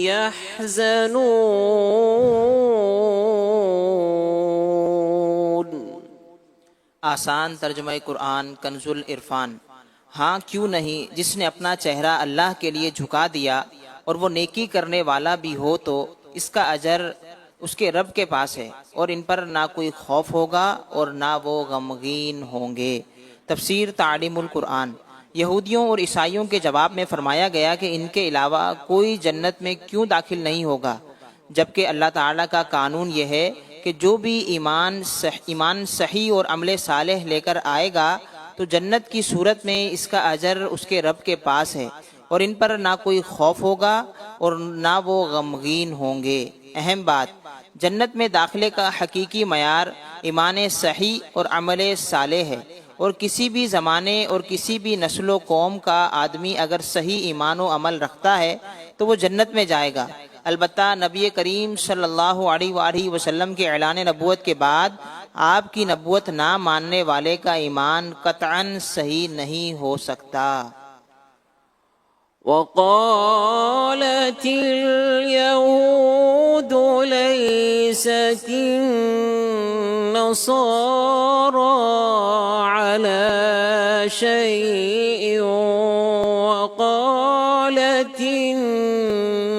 يحزنون۔ آسان ترجمہ قرآن کنز العرفان۔ ہاں کیوں نہیں، جس نے اپنا چہرہ اللہ کے لیے جھکا دیا اور وہ نیکی کرنے والا بھی ہو تو اس کا اجر اس کے رب کے پاس ہے، اور ان پر نہ کوئی خوف ہوگا اور نہ وہ غمگین ہوں گے۔ تفسیر تعلیم القرآن۔ یہودیوں اور عیسائیوں کے جواب میں فرمایا گیا کہ ان کے علاوہ کوئی جنت میں کیوں داخل نہیں ہوگا، جبکہ اللہ تعالیٰ کا قانون یہ ہے کہ جو بھی ایمان صحیح اور عمل صالح لے کر آئے گا تو جنت کی صورت میں اس کا اجر اس کے رب کے پاس ہے، اور ان پر نہ کوئی خوف ہوگا اور نہ وہ غمگین ہوں گے۔ اہم بات، جنت میں داخلے کا حقیقی معیار ایمان صحیح اور عمل صالح ہے، اور کسی بھی زمانے اور کسی بھی نسل و قوم کا آدمی اگر صحیح ایمان و عمل رکھتا ہے تو وہ جنت میں جائے گا۔ البتہ نبی کریم صلی اللہ علیہ وآلہ وسلم کے اعلان نبوت کے بعد آپ کی نبوت نہ ماننے والے کا ایمان قطعاً صحیح نہیں ہو سکتا۔ وقالت اليهود ليست النصارى على شيء وقالت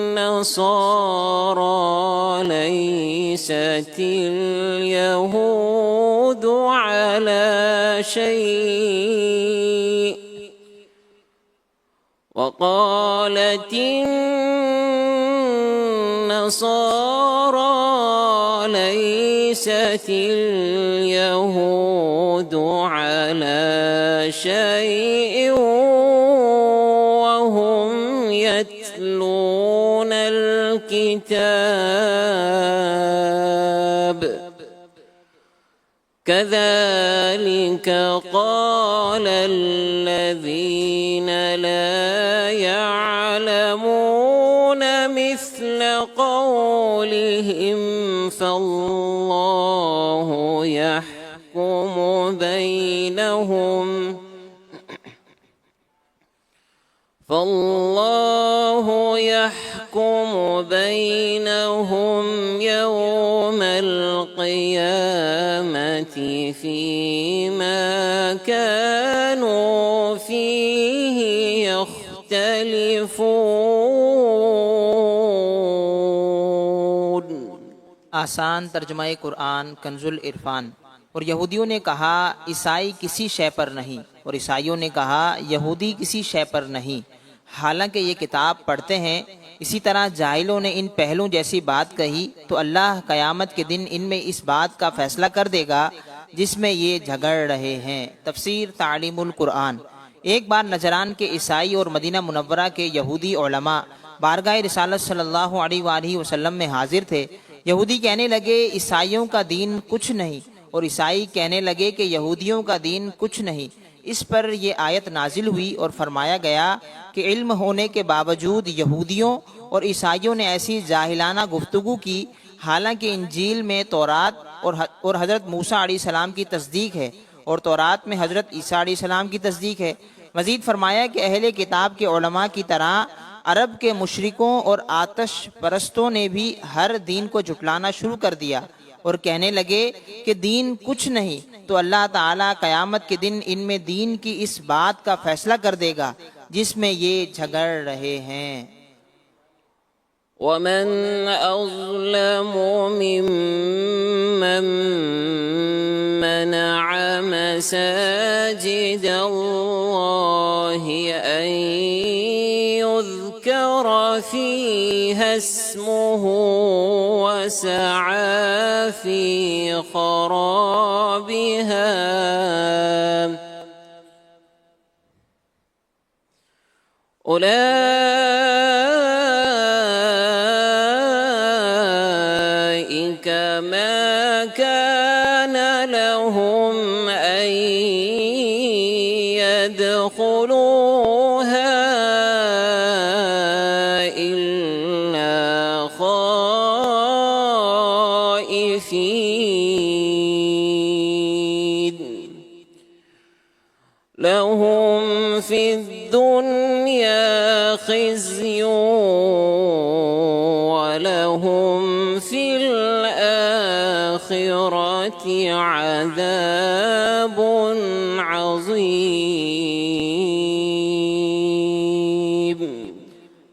النصارى ليست اليهود على شيء وقالت النصارى ليست اليهود على شيء وهم يتلون الكتاب كذلك قال الذين لا يعلمون مثل قولهم فالله يحكم بينهم يوم القيامة فيما كانوا فيه يختلفون۔ آسان ترجمہ قرآن کنز العرفان۔ اور یہودیوں نے کہا عیسائی کسی شے پر نہیں، اور عیسائیوں نے کہا یہودی کسی شے پر نہیں، حالانکہ یہ کتاب پڑھتے ہیں۔ اسی طرح جاہلوں نے ان پہلوں جیسی بات کہی تو اللہ قیامت کے دن ان میں اس بات کا فیصلہ کر دے گا جس میں یہ جھگڑ رہے ہیں۔ تفسیر تعلیم القرآن۔ ایک بار نجران کے عیسائی اور مدینہ منورہ کے یہودی علماء بارگاہ رسالت صلی اللہ علیہ وآلہ وسلم میں حاضر تھے۔ یہودی کہنے لگے عیسائیوں کا دین کچھ نہیں، اور عیسائی کہنے لگے کہ یہودیوں کا دین کچھ نہیں۔ اس پر یہ آیت نازل ہوئی اور فرمایا گیا کہ علم ہونے کے باوجود یہودیوں اور عیسائیوں نے ایسی جاہلانہ گفتگو کی، حالانکہ انجیل میں تورات اور حضرت موسیٰ علیہ السلام کی تصدیق ہے، اور تورات میں حضرت عیسیٰ علیہ السلام کی تصدیق ہے۔ مزید فرمایا کہ اہل کتاب کے علماء کی طرح عرب کے مشرکوں اور آتش پرستوں نے بھی ہر دین کو جھٹلانا شروع کر دیا اور کہنے لگے کہ دین کچھ نہیں، تو اللہ تعالیٰ قیامت کے دن ان میں دین کی اس بات کا فیصلہ کر دے گا جس میں یہ جھگڑ رہے ہیں۔ ومن أظلم ممن منع مساجد الله أن يذكر فيها اسمه وسعى في خرابها أولئك ما كان لهم أن يدخلوها إلا خائفين لهم في الدنيا خزي ولهم في الآخرة عذاب عظيم۔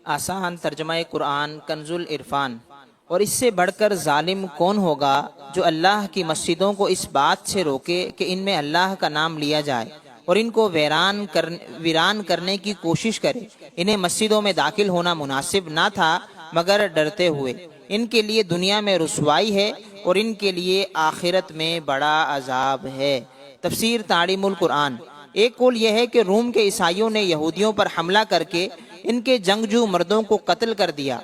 آسان ترجمہ قرآن کنز العرفان۔ اور اس سے بڑھ کر ظالم کون ہوگا جو اللہ کی مسجدوں کو اس بات سے روکے کہ ان میں اللہ کا نام لیا جائے اور ان کو ویران کرنے کی کوشش کرے۔ انہیں مسجدوں میں داخل ہونا مناسب نہ تھا مگر ڈرتے ہوئے۔ ان کے لیے دنیا میں رسوائی ہے اور ان کے لیے آخرت میں بڑا عذاب ہے۔ تفسیر تعلیم القرآن۔ ایک قول یہ ہے کہ روم کے عیسائیوں نے یہودیوں پر حملہ کر کے ان کے جنگجو مردوں کو قتل کر دیا،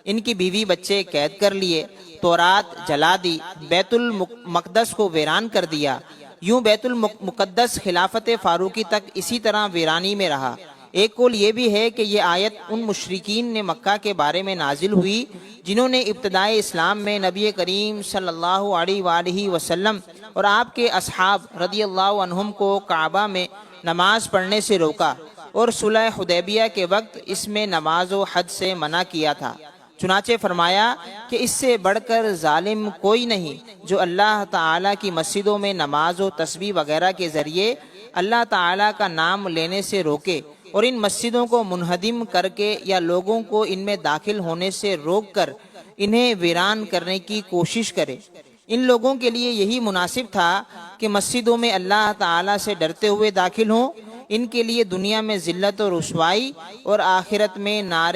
ان کی بیوی بچے قید کر لیے، تورات جلا دی، بیت المقدس کو ویران کر دیا۔ یوں بیت المقدس خلافت فاروقی تک اسی طرح ویرانی میں رہا۔ ایک قول یہ بھی ہے کہ یہ آیت ان مشرکین نے مکہ کے بارے میں نازل ہوئی جنہوں نے ابتدائی اسلام میں نبی کریم صلی اللہ علیہ وآلہ وسلم اور آپ کے اصحاب رضی اللہ عنہم کو کعبہ میں نماز پڑھنے سے روکا اور صلح حدیبیہ کے وقت اس میں نماز و حج سے منع کیا تھا۔ چنانچہ فرمایا کہ اس سے بڑھ کر ظالم کوئی نہیں جو اللہ تعالیٰ کی مسجدوں میں نماز و تسبیح وغیرہ کے ذریعے اللہ تعالیٰ کا نام لینے سے روکے اور ان مسجدوں کو منہدم کر کے یا لوگوں کو ان میں داخل ہونے سے روک کر انہیں ویران کرنے کی کوشش کرے۔ ان لوگوں کے لیے یہی مناسب تھا کہ مسجدوں میں اللہ تعالیٰ سے ڈرتے ہوئے داخل ہوں۔ ان کے لیے دنیا میں ذلت و رسوائی اور آخرت میں نار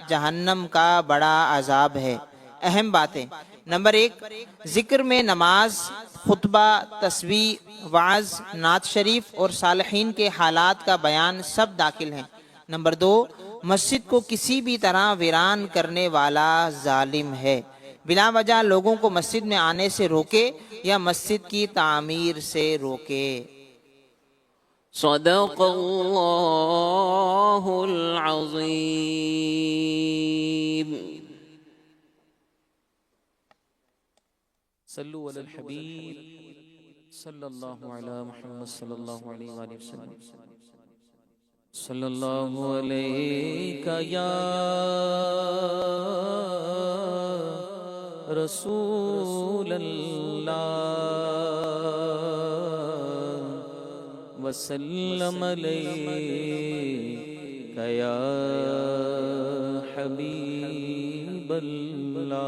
جہنم کا بڑا عذاب ہے۔ اہم باتیں۔ نمبر 1، ذکر میں نماز، خطبہ، تسبیح، وعظ، نعت شریف اور صالحین کے حالات کا بیان سب داخل ہیں۔ نمبر 2، مسجد کو کسی بھی طرح ویران کرنے والا ظالم ہے۔ بلا وجہ لوگوں کو مسجد میں آنے سے روکے یا مسجد کی تعمیر سے روکے۔ صدق اللہ العظیم۔ صلو علی الحبیب صلی اللہ علی محمد صلی اللہ علیہ وآلہ وسلم۔ صلی اللہ علیہ یا رسول اللہ وسلم علیک یا حبیب اللہ۔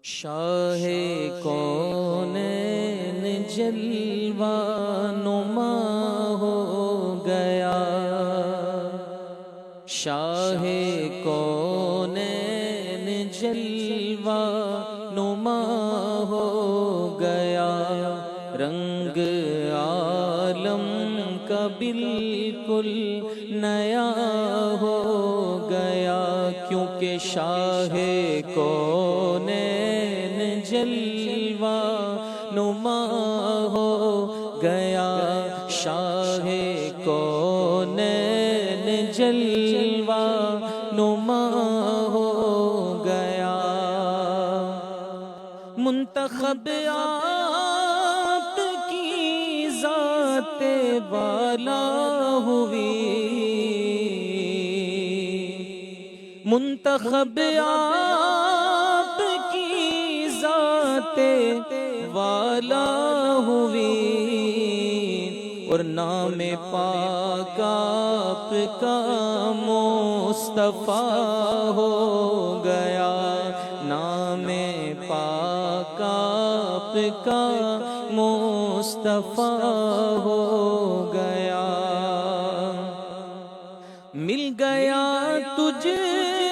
شاہ کونین جلوہ نما ہو گیا، شاہ کونین جلوہ نما ہو گیا، رنگ عالم کا بالکل نیا ہو گیا، کیونکہ شاہ کونین جلوہ نما ہو گیا، شاہ کونین جلوہ نما ہو گیا، منتخب آپ کی ذات والا ہوئی، منتخب آپ کی ذات والا ہوئی، اور نام پاک آپ کا مصطفیٰ ہو گیا، نام پاک آپ کا مصطفیٰ ہو گیا، مل گیا تجھ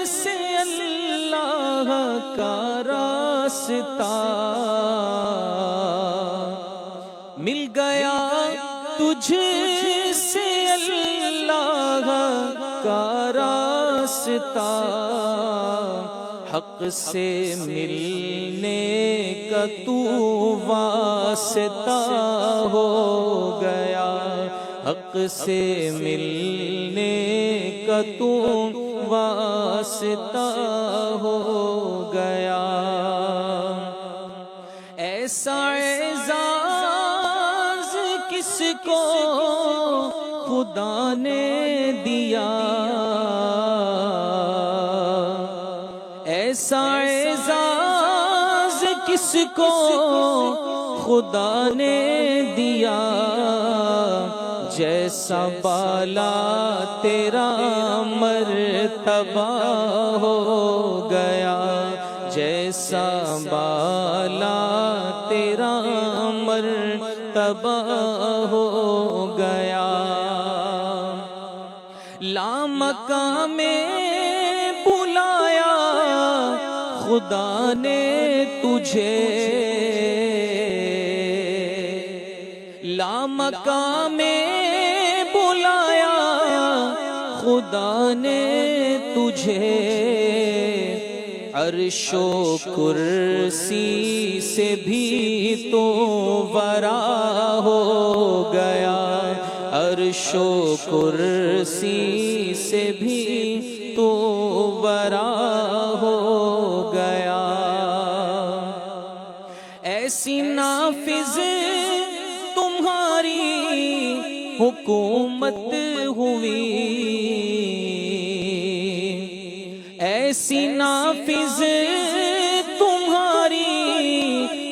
سے اللہ کا راستہ، مل گیا تجھ سے اللہ کا راستہ، حق سے ملنے کا تو واسطہ ہو گیا، حق سے ملنے کا تو واسطہ ہو گیا، ایسا اعزاز کس کو خدا نے دیا، ایسا اعزاز کس کو خدا نے دیا، جیسا بالا تیرا مرتبہ ہو گیا، جیسا بالا تیرا مرتبہ ہو گیا۔ لامکاں میں بلایا خدا نے تجھے، لامکاں میں بلایا خدا نے تجھے، عرش و کرسی سے بھی تو ورا ہو گیا، عرش و کرسی سے بھی تو ورا ہو گیا۔ ایسی نافذ تمہاری حکومت ہوئی، ایسی نافذ تمہاری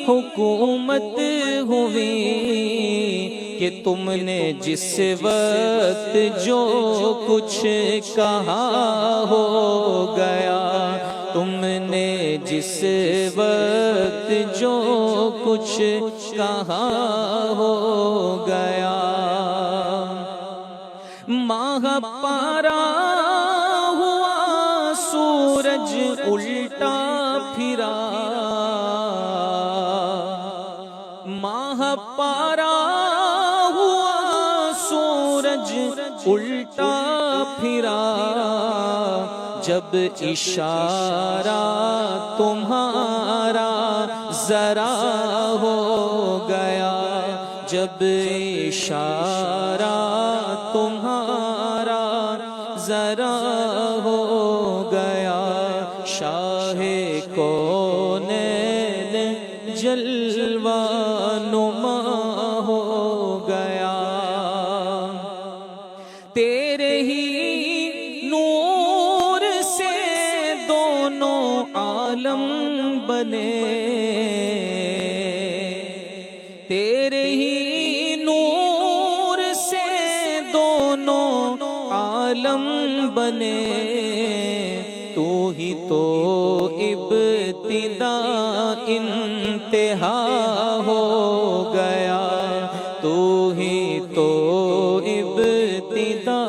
حکومت ہوئی کہ تم نے جس وقت جو کچھ کہا ہو گیا، تم نے جس وقت جو کچھ کہا ہو گیا۔ ماہ پارا ہوا سورج الٹا پھرا، ماہ پارا ہوا سورج الٹا پھرا، جب اشارہ تمہارا ذرا ہو گیا، جب اشارہ تمہارا ذرا ہو گیا، شاہ کونین جلوہ نما ہو گیا۔ تیرے ہی نور سے دونوں عالم بنے، تیرے ہی نور سے دونوں عالم بنے، تو ہی تو ابتدا انتہا ہو گیا، تو ہی تو ابتدا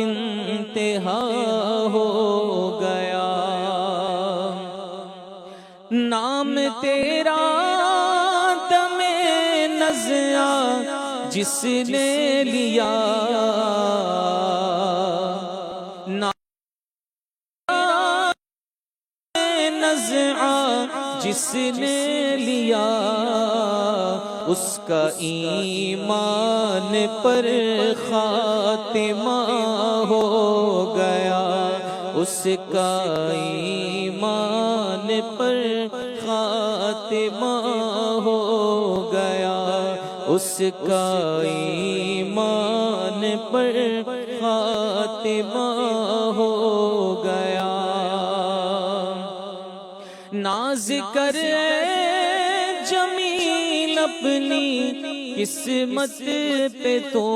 انتہا ہو گیا۔ نام تیرا دم نزع جس نے لیا، جس نے لیا، اس کا ایمان پر خاتمہ ہو گیا، اس کا ایمان پر خاتمہ ہو گیا، اس کا ایمان پر خاتمہ ہو گیا۔ ناز کر جمیل اپنی قسمت پہ تو،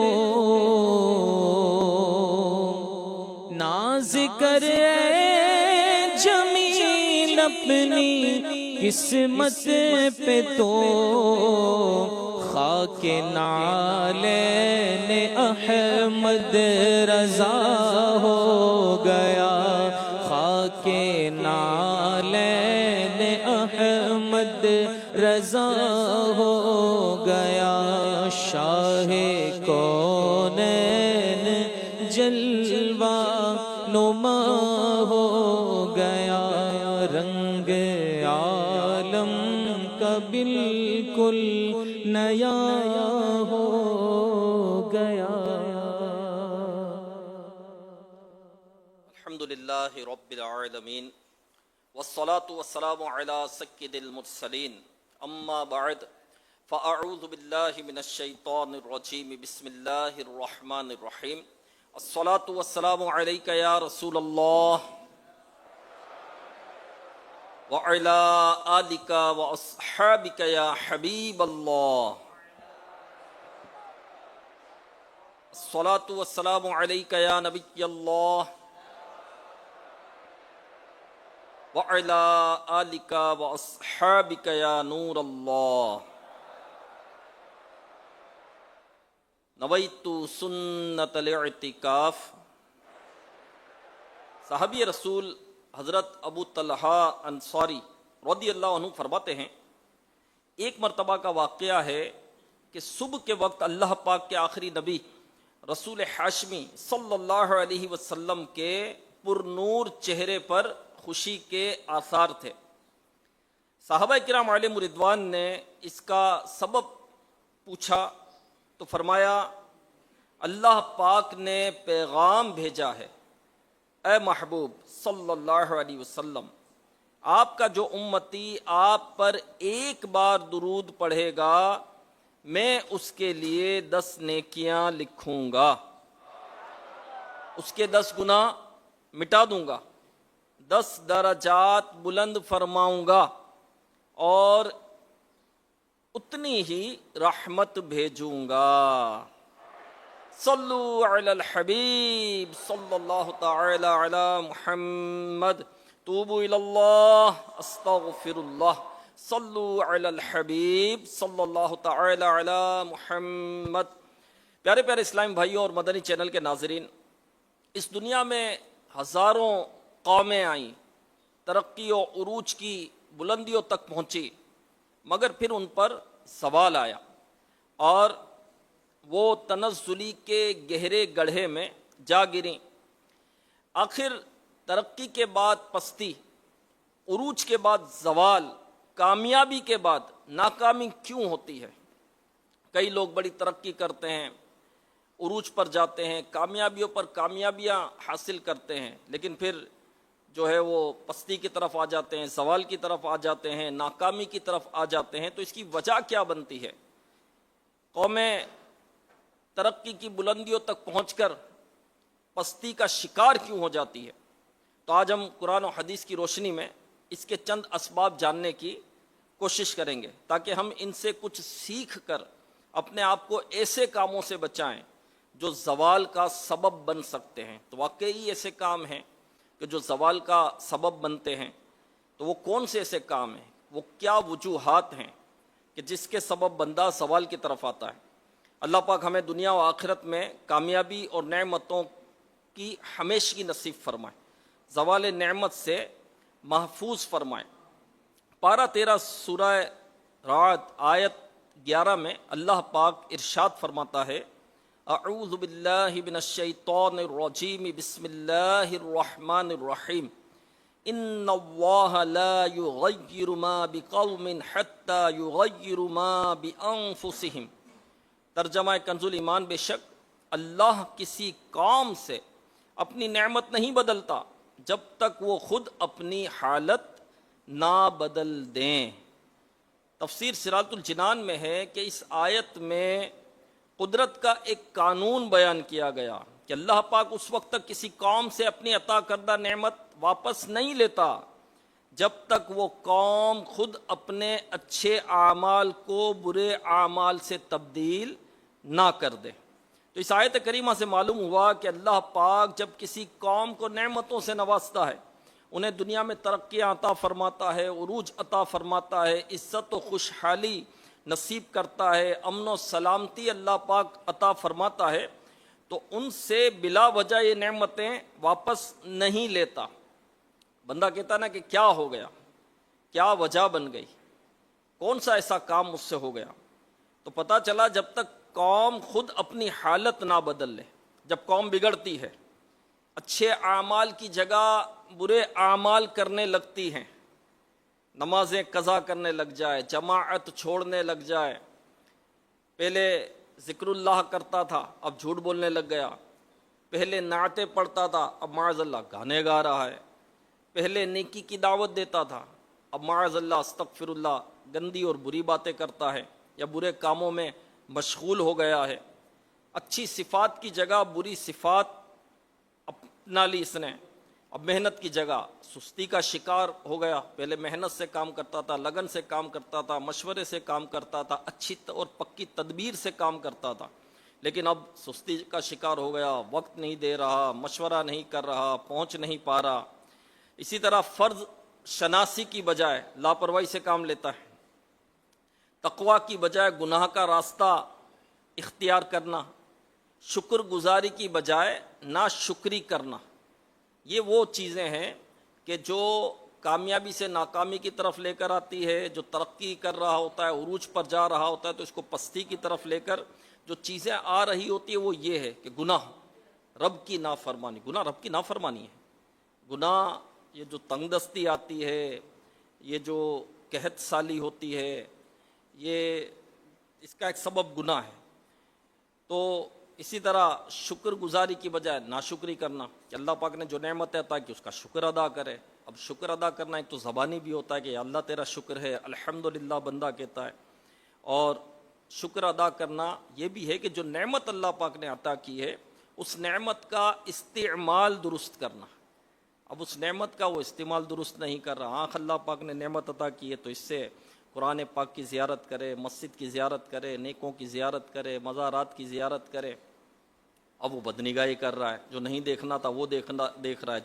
ناز کر جمیل اپنی قسمت پہ تو، خاک نعلین احمد رضا ہو گیا، خاک نعلین احمد رضا ہو گیا، شاہ کونین جلوہ نما ہو گیا، رنگ عالم کا بالکل نیا ہو گیا۔ الحمدللہ رب العالمین والصلاة والسلام على سید المرسلین، اما بعد فاعوذ باللہ من الشیطان الرجیم، بسم اللہ الرحمن الرحیم، الصلاة والسلام علیک یا رسول اللہ، وعلى آلك وأصحابك يا حبيب الله الصلاة والسلام عليك يا نبي الله وعلى آلك وأصحابك يا نور الله نویت سنت الاعتکاف۔ صحابی رسول حضرت ابو طلحہ انصاری رضی اللہ عنہ فرماتے ہیں، ایک مرتبہ کا واقعہ ہے کہ صبح کے وقت اللہ پاک کے آخری نبی رسول ہاشمی صلی اللہ علیہ وسلم کے پر نور چہرے پر خوشی کے آثار تھے۔ صحابہ کرام علیہم رضوان نے اس کا سبب پوچھا تو فرمایا، اللہ پاک نے پیغام بھیجا ہے، اے محبوب صلی اللہ علیہ وسلم، آپ کا جو امتی آپ پر ایک بار درود پڑھے گا میں اس کے لیے 10 نیکیاں لکھوں گا، اس کے 10 گناہ مٹا دوں گا، 10 درجات بلند فرماؤں گا اور اتنی ہی رحمت بھیجوں گا۔ صلو علی الحبیب صلی اللہ تعالی علی محمد، توبوا الی اللہ استغفر اللہ، صلو علی الحبیب صلی اللہ تعالی علی محمد۔ پیارے پیارے اسلامی بھائیوں اور مدنی چینل کے ناظرین، اس دنیا میں ہزاروں قومیں آئیں، ترقی و عروج کی بلندیوں تک پہنچی، مگر پھر ان پر زوال آیا اور وہ تنزلی کے گہرے گڑھے میں جا گریں۔ آخر ترقی کے بعد پستی، عروج کے بعد زوال، کامیابی کے بعد ناکامی کیوں ہوتی ہے؟ کئی لوگ بڑی ترقی کرتے ہیں، عروج پر جاتے ہیں، کامیابیوں پر کامیابیاں حاصل کرتے ہیں، لیکن پھر جو ہے وہ پستی کی طرف آ جاتے ہیں، زوال کی طرف آ جاتے ہیں، ناکامی کی طرف آ جاتے ہیں۔ تو اس کی وجہ کیا بنتی ہے؟ قومیں ترقی کی بلندیوں تک پہنچ کر پستی کا شکار کیوں ہو جاتی ہے؟ تو آج ہم قرآن و حدیث کی روشنی میں اس کے چند اسباب جاننے کی کوشش کریں گے، تاکہ ہم ان سے کچھ سیکھ کر اپنے آپ کو ایسے کاموں سے بچائیں جو زوال کا سبب بن سکتے ہیں۔ تو واقعی ایسے کام ہیں کہ جو زوال کا سبب بنتے ہیں، تو وہ کون سے ایسے کام ہیں، وہ کیا وجوہات ہیں کہ جس کے سبب بندہ زوال کی طرف آتا ہے؟ اللہ پاک ہمیں دنیا و آخرت میں کامیابی اور نعمتوں کی ہمیشگی نصیب فرمائے، زوال نعمت سے محفوظ فرمائے۔ پارہ 13 سورہ رعد آیت 11 میں اللہ پاک ارشاد فرماتا ہے، اعوذ باللہ من الشیطان الرجیم بسم اللہ الرحمن الرحیم، ان اللہ لا یغیر ما بقوم حتی یغیروا ما بانفسہم۔ ترجمہ کنز ایمان، بے شک اللہ کسی قوم سے اپنی نعمت نہیں بدلتا جب تک وہ خود اپنی حالت نہ بدل دیں۔ تفسیر سراۃ الجنان میں ہے کہ اس آیت میں قدرت کا ایک قانون بیان کیا گیا کہ اللہ پاک اس وقت تک کسی قوم سے اپنی عطا کردہ نعمت واپس نہیں لیتا جب تک وہ قوم خود اپنے اچھے اعمال کو برے اعمال سے تبدیل نہ کر دے۔ تو اس آیت کریمہ سے معلوم ہوا کہ اللہ پاک جب کسی قوم کو نعمتوں سے نوازتا ہے، انہیں دنیا میں ترقیاں عطا فرماتا ہے، عروج عطا فرماتا ہے، عزت و خوشحالی نصیب کرتا ہے، امن و سلامتی اللہ پاک عطا فرماتا ہے، تو ان سے بلا وجہ یہ نعمتیں واپس نہیں لیتا۔ بندہ کہتا نا کہ کیا ہو گیا، کیا وجہ بن گئی، کون سا ایسا کام مجھ سے ہو گیا؟ تو پتہ چلا جب تک قوم خود اپنی حالت نہ بدل لے، جب قوم بگڑتی ہے، اچھے اعمال کی جگہ برے اعمال کرنے لگتی ہیں، نمازیں قضا کرنے لگ جائے، جماعت چھوڑنے لگ جائے، پہلے ذکر اللہ کرتا تھا اب جھوٹ بولنے لگ گیا، پہلے نعتیں پڑھتا تھا اب معاذ اللہ گانے گا رہا ہے، پہلے نیکی کی دعوت دیتا تھا اب معاذ اللہ استغفر اللہ گندی اور بری باتیں کرتا ہے یا برے کاموں میں مشغول ہو گیا ہے، اچھی صفات کی جگہ بری صفات اپنا لی اس نے، اب محنت کی جگہ سستی کا شکار ہو گیا. پہلے محنت سے کام کرتا تھا, لگن سے کام کرتا تھا, مشورے سے کام کرتا تھا, اچھی اور پکی تدبیر سے کام کرتا تھا, لیکن اب سستی کا شکار ہو گیا, وقت نہیں دے رہا, مشورہ نہیں کر رہا, پہنچ نہیں پا رہا. اسی طرح فرض شناسی کی بجائے لاپرواہی سے کام لیتا ہے. تقوی کی بجائے گناہ کا راستہ اختیار کرنا, شکر گزاری کی بجائے ناشکری کرنا, یہ وہ چیزیں ہیں کہ جو کامیابی سے ناکامی کی طرف لے کر آتی ہے. جو ترقی کر رہا ہوتا ہے, عروج پر جا رہا ہوتا ہے, تو اس کو پستی کی طرف لے کر جو چیزیں آ رہی ہوتی ہے وہ یہ ہے کہ گناہ, رب کی نافرمانی. گناہ رب کی نافرمانی ہے. گناہ یہ جو تنگ دستی آتی ہے, یہ جو قحط سالی ہوتی ہے, یہ اس کا ایک سبب گناہ ہے. تو اسی طرح شکر گزاری کی بجائے ناشکری کرنا, کہ اللہ پاک نے جو نعمت عطا کی اس کا شکر ادا کرے. اب شکر ادا کرنا ایک تو زبانی بھی ہوتا ہے کہ اللہ تیرا شکر ہے, الحمدللہ بندہ کہتا ہے, اور شکر ادا کرنا یہ بھی ہے کہ جو نعمت اللہ پاک نے عطا کی ہے اس نعمت کا استعمال درست کرنا. اب اس نعمت کا وہ استعمال درست نہیں کر رہا. آنکھ اللہ پاک نے نعمت عطا کی ہے تو اس سے قرآن پاک کی زیارت کرے, مسجد کی زیارت کرے, نیکوں کی زیارت کرے, مزارات کی زیارت کرے. اب وہ بدنگاہی کر رہا ہے, جو نہیں دیکھنا تھا وہ دیکھ رہا ہے,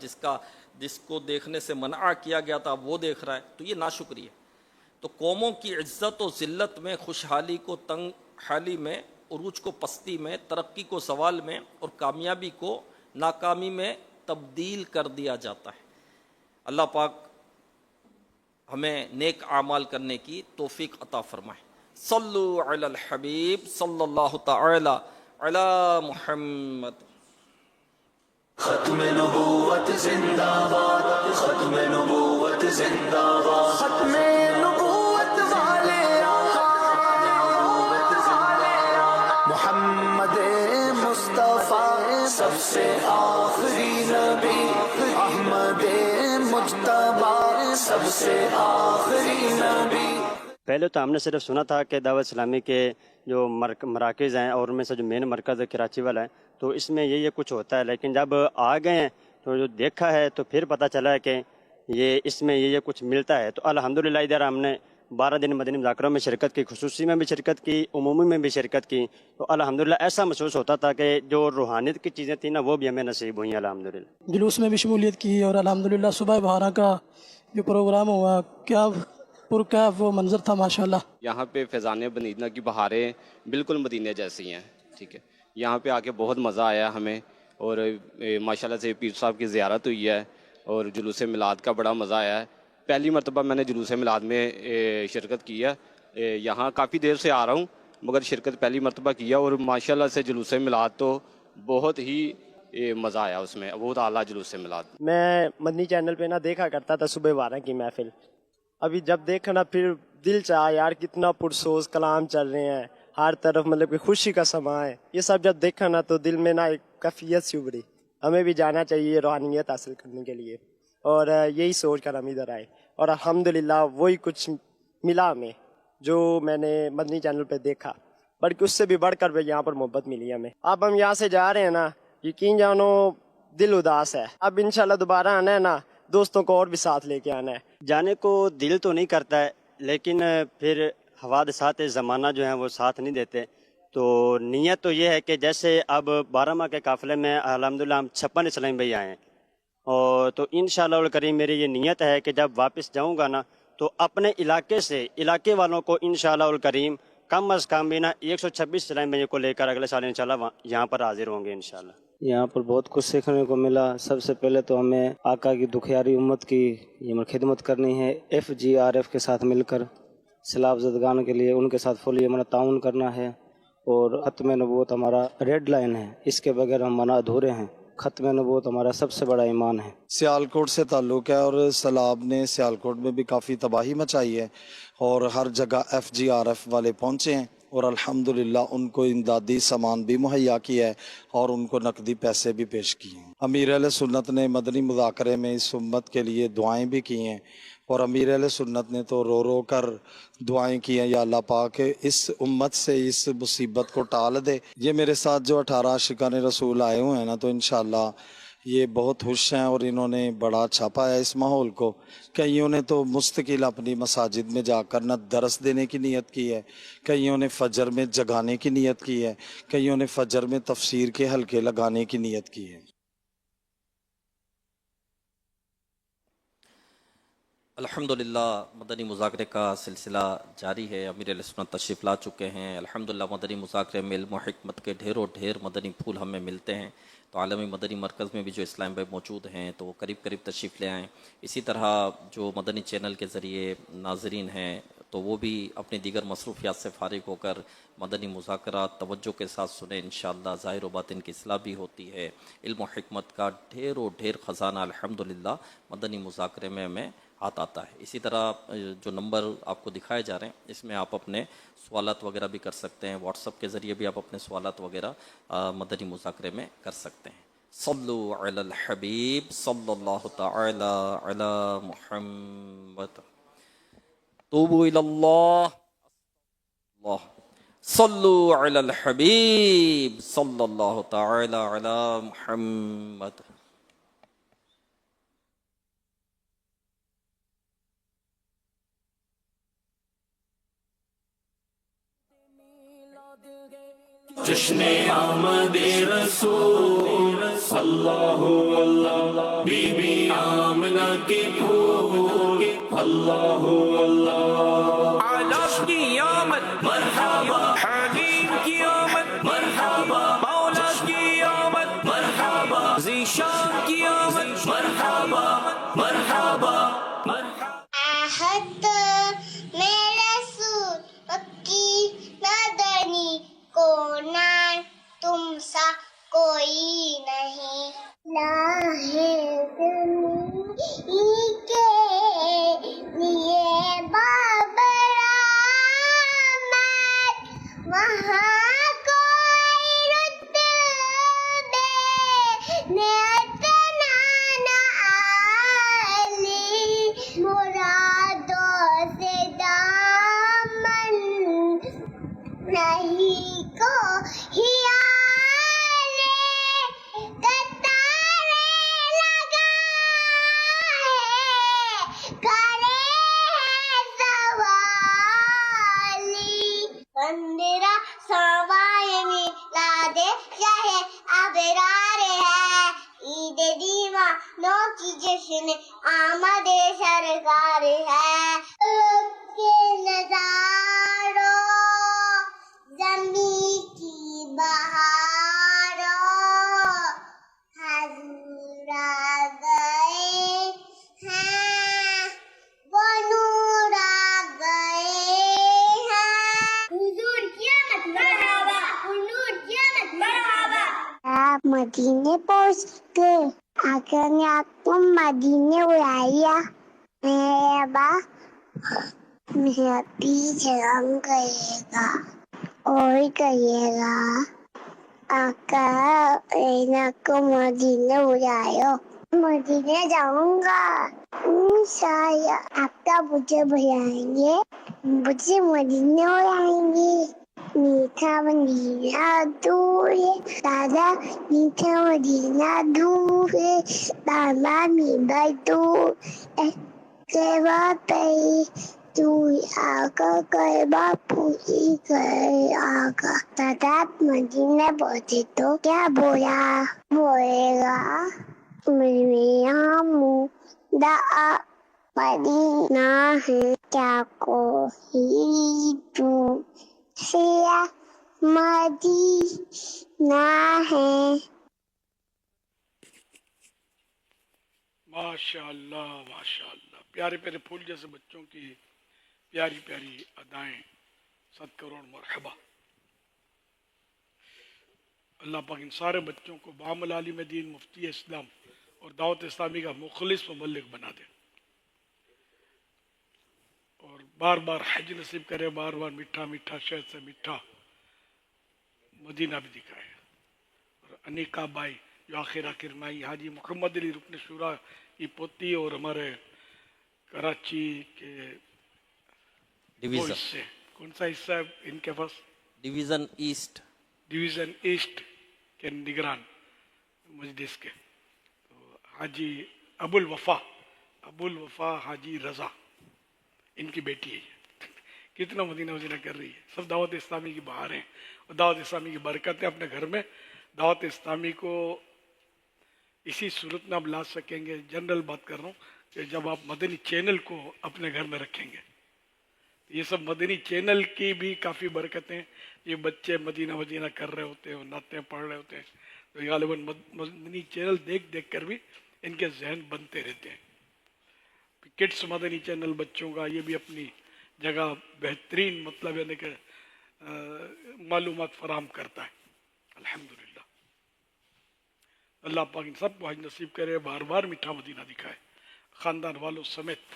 جس کو دیکھنے سے منع کیا گیا تھا وہ دیکھ رہا ہے, تو یہ ناشکری ہے. تو قوموں کی عزت و ذلت میں, خوشحالی کو تنگ حالی میں, عروج کو پستی میں, ترقی کو زوال میں, اور کامیابی کو ناکامی میں تبدیل کر دیا جاتا ہے. اللہ پاک ہمیں نیک اعمال کرنے کی توفیق عطا فرمائے. صلو علی الحبیب صلی اللہ تعالی علی محمد. ختم نبوت زندہ باد, ختم نبوت زندہ باد, ختم نبوت والے محمد مصطفیٰ سب سے آخری نبی, احمد مجتبی سب سے آخری نبی. پہلے تو ہم نے صرف سنا تھا کہ دعوت اسلامی کے جو مراکز ہیں اور ان میں سے جو مین مرکز ہے کراچی والا ہے, تو اس میں یہ کچھ ہوتا ہے, لیکن جب آ گئے ہیں تو جو دیکھا ہے تو پھر پتہ چلا ہے کہ یہ اس میں یہ کچھ ملتا ہے. تو الحمدللہ ادھر ہم نے 12 دن مدنی مذاکروں میں شرکت کی, خصوصی میں بھی شرکت کی, عمومی میں بھی شرکت کی. تو الحمدللہ ایسا محسوس ہوتا تھا کہ جو روحانیت کی چیزیں تھیں نا وہ بھی ہمیں نصیب ہوئیں الحمدللہ. جلوس میں بھی شمولیت کی اور الحمدللہ صبح بہارا کا جو پروگرام ہوا, کیا پرکیف وہ منظر تھا ماشاءاللہ. یہاں پہ فیضان مدینہ کی بہاریں بالکل مدینہ جیسی ہیں. ٹھیک ہے, یہاں پہ آ کے بہت مزہ آیا ہمیں, اور ماشاءاللہ سے پیر صاحب کی زیارت ہوئی ہے, اور جلوس میلاد کا بڑا مزہ آیا ہے. پہلی مرتبہ میں نے جلوس میلاد میں شرکت کی ہے. یہاں کافی دیر سے آ رہا ہوں مگر شرکت پہلی مرتبہ کیا, اور ماشاءاللہ سے جلوس میلاد تو بہت ہی مزہ آیا اس میں, بہت اعلیٰ جلوس میلاد. میں مدنی چینل پہ نہ دیکھا کرتا تھا صبح 12 کی محفل, ابھی جب دیکھا نا پھر دل چاہا یار کتنا پرسوز کلام چل رہے ہیں, ہر طرف مطلب کہ خوشی کا سما ہے. یہ سب جب دیکھا نا تو دل میں نا ایک کیفیت سی ابھری, ہمیں بھی جانا چاہیے روحانیت حاصل کرنے کے لیے, اور یہی سوچ کر ہم ادھر آئے. اور الحمدللہ وہی کچھ ملا ہمیں جو میں نے مدنی چینل پہ دیکھا, بلکہ اس سے بھی بڑھ کر یہاں پر محبت ملی ہمیں. اب ہم یہاں سے جا رہے ہیں نا, یقین جانو دل اداس ہے. اب انشاءاللہ دوبارہ آنا ہے نا, دوستوں کو اور بھی ساتھ لے کے آنا ہے. جانے کو دل تو نہیں کرتا ہے, لیکن پھر حوادثات زمانہ جو ہیں وہ ساتھ نہیں دیتے. تو نیت تو یہ ہے کہ جیسے اب 12 ماہ کے قافلے میں الحمدللہ ہم 56 اسلامی بھائی آئے ہیں, اور تو انشاءاللہ الکریم میری یہ نیت ہے کہ جب واپس جاؤں گا نا تو اپنے علاقے سے علاقے والوں کو انشاءاللہ الکریم کم از کم بھی نا 126 اسلامی بھائیوں کو لے کر اگلے سال انشاءاللہ یہاں پر حاضر ہوں گے انشاءاللہ. یہاں پر بہت کچھ سیکھنے کو ملا. سب سے پہلے تو ہمیں آقا کی دکھیاری امت کی خدمت کرنی ہے, FGRF کے ساتھ مل کر سیلاب زدگان کے لیے ان کے ساتھ فلی تعاون کرنا ہے, اور ختم نبوت ہمارا ریڈ لائن ہے, اس کے بغیر ہم منا ادھورے ہیں. ختم نبوت ہمارا سب سے بڑا ایمان ہے. سیالکوٹ سے تعلق ہے, اور سیلاب نے سیالکوٹ میں بھی کافی تباہی مچائی ہے, اور ہر جگہ FGRF والے پہنچے ہیں, اور الحمدللہ ان کو امدادی سامان بھی مہیا کیا ہے, اور ان کو نقدی پیسے بھی پیش کیے ہیں. امیر اہل سنت نے مدنی مذاکرے میں اس امت کے لیے دعائیں بھی کی ہیں, اور امیر اہل سنت نے تو رو رو کر دعائیں کی ہیں, یا اللہ پاک اس امت سے اس مصیبت کو ٹال دے. یہ میرے ساتھ جو 18 عاشقان رسول آئے ہوئے ہیں نا, تو انشاءاللہ یہ بہت خوش ہیں اور انہوں نے بڑا چھاپا ہے اس ماحول کو. کئیوں نے تو مستقل اپنی مساجد میں جا کر نہ درس دینے کی نیت کی ہے, کئیوں نے فجر میں جگانے کی نیت کی ہے, کئیوں نے فجر میں تفسیر کے حلقے لگانے کی نیت کی ہے. الحمدللہ مدنی مذاکرے کا سلسلہ جاری ہے. امیر علیہ سنت تشریف لا چکے ہیں. الحمدللہ مدنی مذاکرے میں علم و حکمت کے ڈھیروں ڈھیر مدنی پھول ہمیں ملتے ہیں. تو عالمی مدنی مرکز میں بھی جو اسلام بھائی موجود ہیں تو وہ قریب قریب تشریف لے آئیں. اسی طرح جو مدنی چینل کے ذریعے ناظرین ہیں تو وہ بھی اپنی دیگر مصروفیات سے فارغ ہو کر مدنی مذاکرات توجہ کے ساتھ سنیں. انشاءاللہ ظاہر و باطن کی اصلاح بھی ہوتی ہے. علم و حکمت کا ڈھیروں ڈھیر خزانہ الحمدللہ مدنی مذاکرے میں ہمیں ہاتھ آتا ہے. اسی طرح جو نمبر آپ کو دکھائے جا رہے ہیں اس میں آپ اپنے سوالات وغیرہ بھی کر سکتے ہیں. واٹس ایپ کے ذریعے بھی آپ اپنے سوالات وغیرہ مدنی مذاکرے میں کر سکتے ہیں. صلو علی الحبیب صلی اللہ تعالی علی محمد. توبوا الی اللہ. اللہ صلو علی الحبیب صلی اللہ تعالی علی محمد. جشن آمد رسول اللہ اللہ بی بی آمنہ کے پھول اللہ اللہ. علاء کی آمد مرحبا, حلیم کی آمد مرحبا, مولا کی آمد مرحبا, ذیشان کی آمد مرحبا مرحبا مرحبا. عہد میں رسول کی مدنی کونان تم سا کوئی نہیں. لاہے زمین کے لیے بابر آمد, وہاں کوئی رتبے میں اتنا نہ عالی, مرادوں سے دامن نہیں کو کی جشن آمد سرکار ہے. کے نظاروں زمین کی بہاروں حضور آ گئے ہیں, وہ نور آ گئے ہیں. حضور کی آمد مرحبا, حضور کی آمد مرحبا. آپ مدینے پہنچ گئے, آقا نے آپ کو مدینے بلایا. میرے ابا میرا پیچھے رنگ کرے گا اور کہیے گا آقا اینا کو مدینے بلائے. مدینے جاؤں گا انشاءاللہ. آپ کا مجھے بلائیں گے, مجھے مدینے بلائیں گے. میٹھا مدینہ دور ہے دادا, میٹھا مدینہ دور ہے دادا, میرا دور کعبہ پہ تو آقا, کعبہ پوری گئے آقا. دادا مدینہ پہنچے تو کیا بولا بولے گا, میرا مدعا مدینہ ہے, کیا کوئی تو مدینہ ہے. ماشاء اللہ, پیارے پیارے پھول جیسے بچوں کی پیاری پیاری ادائیں. 7 کروڑ مرحبا. اللہ پاک ان سارے بچوں کو بعمل عالم دین, مفتی اسلام اور دعوت اسلامی کا مخلص مبلغ بنا دے, اور بار بار حج نصیب کرے, بار بار میٹھا میٹھا شہد سے میٹھا مدینہ بھی دکھائے. اور انیکا بائی جو آخر مائی حاجی محمد علی رکن شورا کی پوتی, اور ہمارے کراچی کے ڈویژن, کون سا حصہ ہے ان کے پاس, ڈویژن ایسٹ کے نگران مجلس کے, हाजी अबुल वफा हाजी रजा, इनकी बेटी है। कितना मदीना वजीना कर रही है। सब दावत इस्लामी की बाहर हैं और दावत इस्लामी की बरकत है। अपने घर में दावत इस्लामी को इसी सूरत में आप ला सकेंगे। जनरल बात कर रहा हूँ कि जब आप मदनी चैनल को अपने घर में रखेंगे, ये सब मदनी चैनल की भी काफ़ी बरकतें। ये बच्चे मदीना वजीना कर रहे होते हैं, नाते पढ़ रहे होते हैं, तो गालिबन मदनी चैनल देख देख कर भी इनके जहन बनते रहते हैं। किड्स मदनी चैनल बच्चों का ये भी अपनी जगह बेहतरीन मतलब यानी कि मालूमात फराहम करता है। अल्हम्दुलिल्लाह, अल्लाह पाक इन सबको हज नसीब करे, बार बार मीठा मदीना दिखाए, ख़ानदान वालों समेत।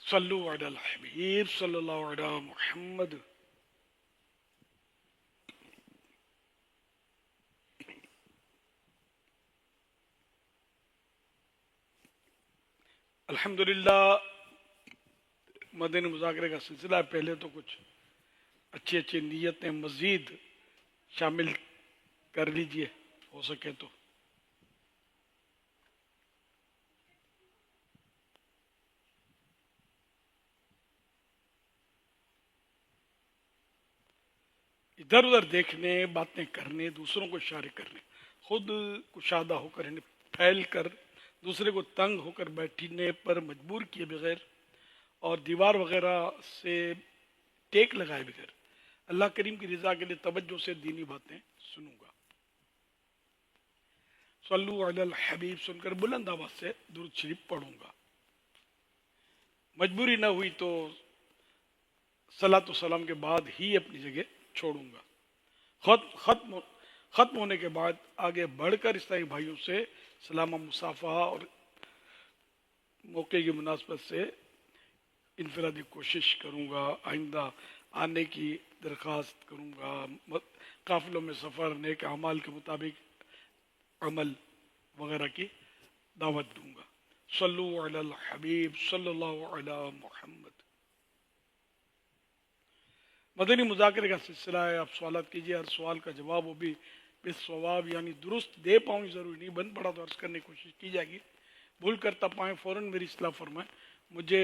सल्लु अलल हबीब सल्लल्लाहु अलैहि मुहम्मद। अल्हम्दुलिल्लाह, मदनी मुज़ाकरे का सिलसिला है। पहले तो कुछ अच्छी अच्छी नीयतें मज़ीद शामिल कर लीजिए हो सके तो। इधर उधर देखने, बातें करने, दूसरों को इशारे करने, खुद कुशादा होकर इन्हें फैल कर दूसरे को तंग होकर बैठने पर मजबूर किए बगैर और दीवार वगैरह से टेक लगाए बगैर अल्लाह करीम की रज़ा के लिए तवज्जो से दीनी बातें सुनूंगा। सल्लु अलल हबीब सुनकर बुलंद आवाज से दुरूद शरीफ पढ़ूंगा। मजबूरी न हुई तो सलातो सलाम के बाद ही अपनी जगह छोड़ूंगा। खत्म होने के बाद आगे बढ़कर ईसाई भाइयों से सलामा मुसाफा और मौके की मुनासबत से इनफरादी कोशिश करूंगा। आइंदा आने की दरख्वास्त करूंगा। काफिलों में सफ़र, नेक अमाल के मुताबिक अमल वगैरह की दावत दूंगा। सल्लु अलल हबीब सल्लल्लाहु अलैहि मुहम्मद। मदनी मुज़ाकरे का सिलसिला है। आप सवालात कीजिए, हर सवाल का जवाब वो भी बेसवाब यानी दुरुस्त दे पाऊँ ज़रूरी नहीं, बन पड़ा तो अर्ज करने की कोशिश की जाएगी। भूल करता पाएँ फ़ौरन मेरी इस्लाह फरमाएं। मुझे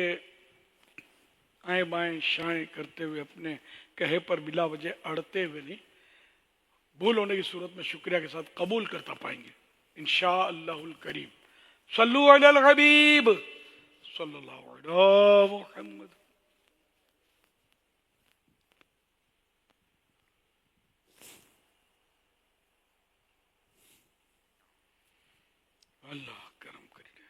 आए बाएं शाएं करते हुए अपने कहे पर बिला वजह अड़ते हुए नहीं, भूल होने की सूरत में शुक्रिया के साथ कबूल करता पाएंगे इंशाअल्लाहुल करीम। सल्लु अलल हबीब सल्लल्लाहु अलैहि मुहम्मद। अल्लाह करम करिए।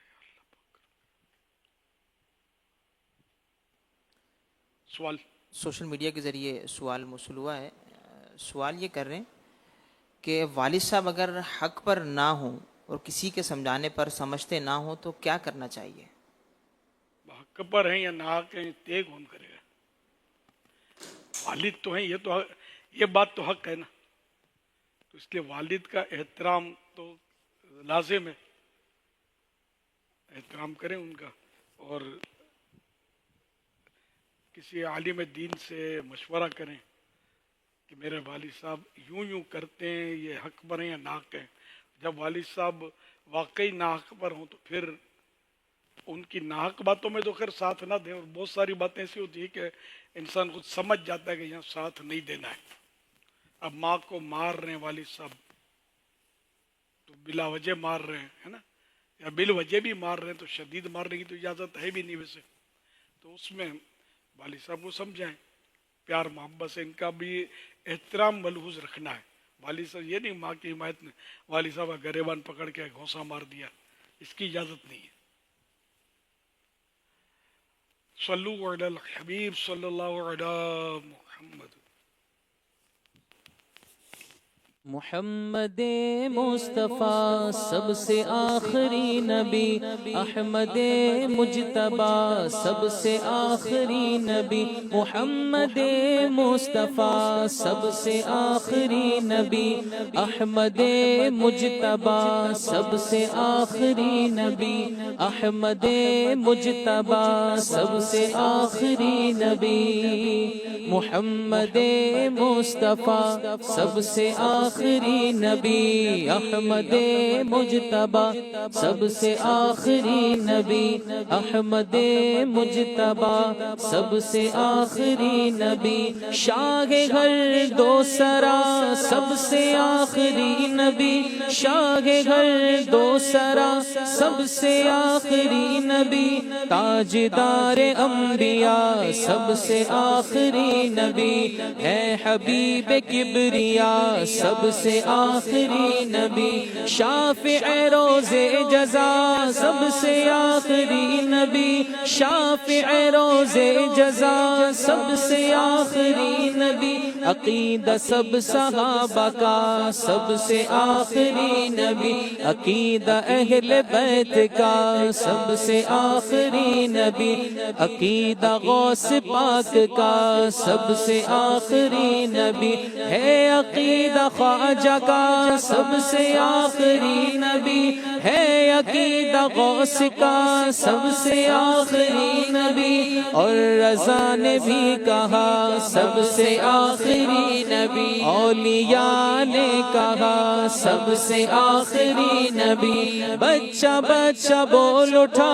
सवाल सोशल मीडिया के ज़रिए सवाल मौसूल हुआ है। सवाल ये कर रहे हैं कि वालिद साहब अगर हक पर ना हो और किसी के समझाने पर समझते ना हो तो क्या करना चाहिए? हक पर हैं या ना हक हैं, तय कौन करेगा? वालिद तो हैं, ये बात तो हक है ना, तो इसलिए वालिद का एहतराम तो लाजिम है। एहतराम करें उनका और किसी आलिम दीन से मशवरा करें कि मेरे वालिद साहब यूं यूं करते हैं, ये हक पर हैं या नाहक हैं। जब वालिद साहब वाकई नाहक पर हों तो फिर उनकी नाहक बातों में तो खैर साथ ना दें। और बहुत सारी बातें ऐसी होती है कि इंसान खुद समझ जाता है कि यहाँ साथ नहीं देना है। अब माँ को मार रहे हैं वालिद साहब, तो बिला वजह मार रहे हैं, है ना, या बिल वजह भी मार रहे हैं, तो शदीद मारने की तो इजाज़त है भी नहीं वैसे। तो उसमें वालिद साहब को समझाएं, प्यार मोहब्बत से इनका भी एहतराम मलहूज रखना है। वालिद साहब ये नहीं माँ की हिमायत में वालिद साहब का गरेबान पकड़ के घोंसा मार दिया, इसकी इजाज़त नहीं है। सल्लु अलल हबीब सल्लल्लाहु अलैहि मुहम्मद। मुहम्मद मुस्तफ़ा सबसे आखिरी नबी, अहमद मुजतबा सबसे आखिरी नबी। मुहम्मद मुस्तफ़ा सबसे आखिरी नबी, अहमद मुजतबा सबसे आखिरी नबी। अहमद मुजतबा सबसे आखिरी नबी। मुहम्मद मुस्तफ़ा सबसे آخری نبی احمد مجتبی، سب سے آخری نبی احمد مجتبی، سب سے آخری نبی شاہ گھر دو سرا، سب سے آخری نبی شاہ گھر دو سرا، سب سے آخری نبی تاجدار انبیاء، سب سے آخری نبی ہے حبیب کبریا، سب سے آخری نبی شافع روز جزا، سب سے آخری نبی شافع روز جزا، سب سے آخری نبی عقیدہ سب صحابہ کا، سب سے آخری نبی عقیدہ اہل بیت کا، سب سے آخری نبی عقیدہ غوث پاک کا، سب سے آخری نبی ہے عقیدہ خواجہ کا، سب سے آخری نبی ہے عقیدہ غوث کا، سب سے آخری نبی، اور رضا نے بھی کہا سب سے آخری نبی، اولیاء نے کہا سب سے آخری نبی، بچہ بچہ بول اٹھا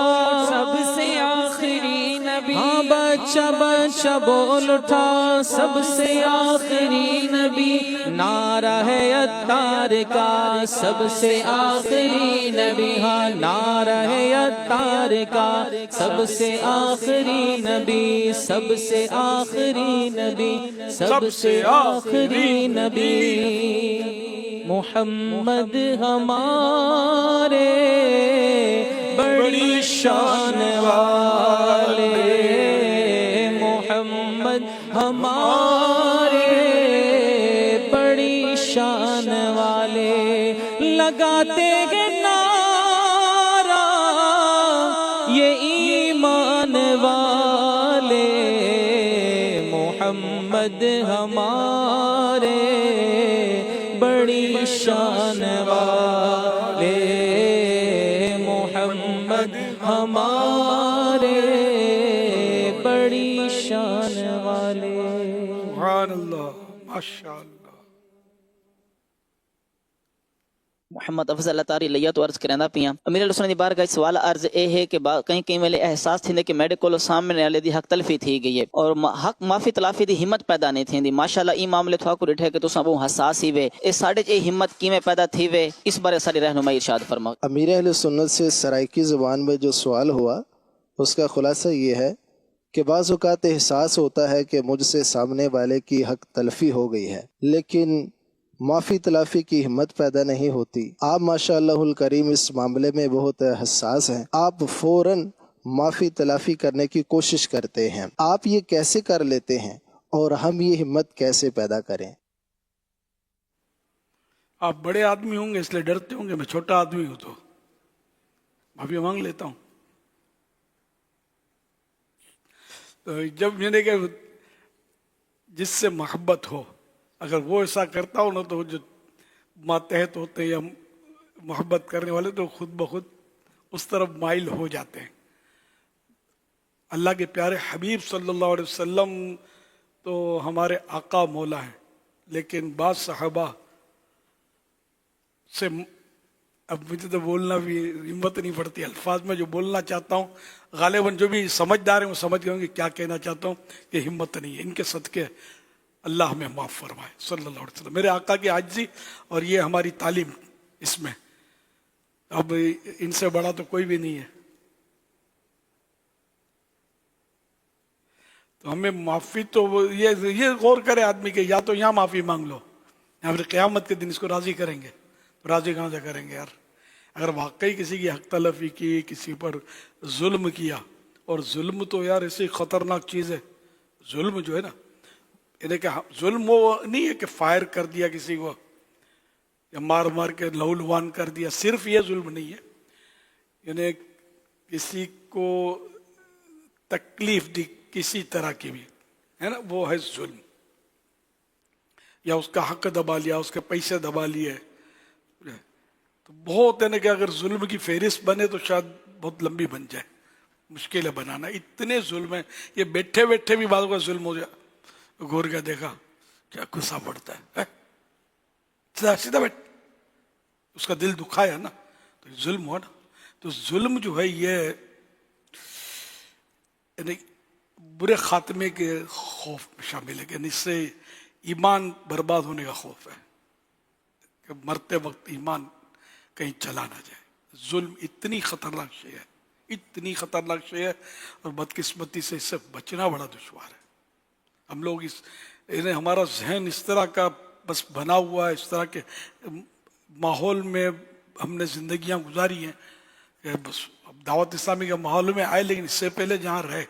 سب سے آخری نبی، ہاں بچہ بچہ بول اٹھا سب سے آخری نبی، نعرہ ہے عطار کا سب سے آخری نبی، ہاں نعرہ ہے عطار کا سب سے آخری نبی، سب سے آخری نبی، سب سے آخری نبی، محمد ہمارے بڑی شان والے، محمد ہمارے بڑی شان والے، لگاتے ہیں نعرہ یہ ایمان والے، محمد ہمارے بڑی شان والے، محمد ہمارے بڑی شان والے۔ سبحان اللہ، ماشاء اللہ۔ محمد افضل تاری لیا تو عرض کرنا پیا امیر الحسن دی بارگاہ سوال عرض اے ہے کہ کہیں کہیں ویلے احساس تھیندے کہ میڈے کولو سامنے والے دی حق تلفی تھی گئی ہے اور حق معافی تلافی دی ہمت پیدا نہیں تھیندی، ماشاءاللہ ای معاملے تھا کو ڈٹھے کہ تساں بہت حساس ہی وے، اے ساڈے اے ہمت کیویں پیدا تھی وے، اس بارے ساری رہنمائی ارشاد فرماؤ۔ امیر اہل سنت سے سرائکی زبان میں جو سوال ہوا اس کا خلاصہ یہ ہے کہ بعض اوقات احساس ہوتا ہے کہ مجھ سے سامنے والے کی حق تلفی ہو گئی ہے لیکن معافی تلافی کی ہمت پیدا نہیں ہوتی۔ آپ ماشاءاللہ الکریم اس معاملے میں بہت حساس ہیں، آپ فوراً معافی تلافی کرنے کی کوشش کرتے ہیں، آپ یہ کیسے کر لیتے ہیں اور ہم یہ ہمت کیسے پیدا کریں؟ آپ بڑے آدمی ہوں گے اس لیے ڈرتے ہوں گے، میں چھوٹا آدمی ہوں تو معافی مانگ لیتا ہوں۔ تو جب میں نے کہ جس سے محبت ہو اگر وہ ایسا کرتا ہو نا تو جو ماتحت ہوتے ہیں یا محبت کرنے والے تو خود بخود اس طرف مائل ہو جاتے ہیں۔ اللہ کے پیارے حبیب صلی اللہ علیہ وسلم تو ہمارے آقا مولا ہیں، لیکن بعض صحابہ سے اب مجھے تو بولنا بھی ہمت نہیں پڑتی، الفاظ میں جو بولنا چاہتا ہوں غالباً جو بھی سمجھدار ہیں وہ سمجھ گئے ہوں کہ کیا کہنا چاہتا ہوں، کہ ہمت نہیں ہے، ان کے صدقے اللہ ہمیں معاف فرمائے صلی اللہ علیہ وسلم، میرے آقا کی عاجزی اور یہ ہماری تعلیم اس میں، اب ان سے بڑا تو کوئی بھی نہیں ہے۔ تو ہمیں معافی تو یہ غور کرے آدمی کہ یا تو یہاں معافی مانگ لو یا پھر قیامت کے دن اس کو راضی کریں گے، راضی کہاں سے کریں گے یار؟ اگر واقعی کسی کی حق تلفی کی، کسی پر ظلم کیا، اور ظلم تو یار ایسی خطرناک چیز ہے، ظلم جو ہے نا، یعنی کہ ظلم وہ نہیں ہے کہ فائر کر دیا کسی کو یا مار مار کے لہو لوان کر دیا، صرف یہ ظلم نہیں ہے، یعنی کسی کو تکلیف دی کسی طرح کی بھی ہے نا، وہ ہے ظلم، یا اس کا حق دبا لیا، اس کے پیسے دبا لیے، تو بہت ہے نا کہ اگر ظلم کی فہرست بنے تو شاید بہت لمبی بن جائے، مشکل ہے بنانا، اتنے ظلم ہیں، یہ بیٹھے بیٹھے بھی بعض کا ظلم ہو جائے، گور کا دیکھا کیا غصہ پڑتا ہے، सीधा बैठ, उसका दिल दुखाया ना तो जुल्म हुआ ना। तो जुल्म जो है ये यानी बुरे खात्मे के खौफ में शामिल है, यानी इससे ईमान बर्बाद होने का खौफ है कि मरते वक्त ईमान कहीं चला ना जाए। जुल्म इतनी खतरनाक शे है, इतनी खतरनाक शे है, और बदकिस्मती से इससे बचना बड़ा दुश्वार है। हम लोग इन्हें हमारा जहन इस तरह का बस बना हुआ है, इस तरह के माहौल में हमने जिंदगियां गुजारी हैं कि बस अब दावत इस्लामी के माहौल में आए, लेकिन इससे पहले जहाँ रहे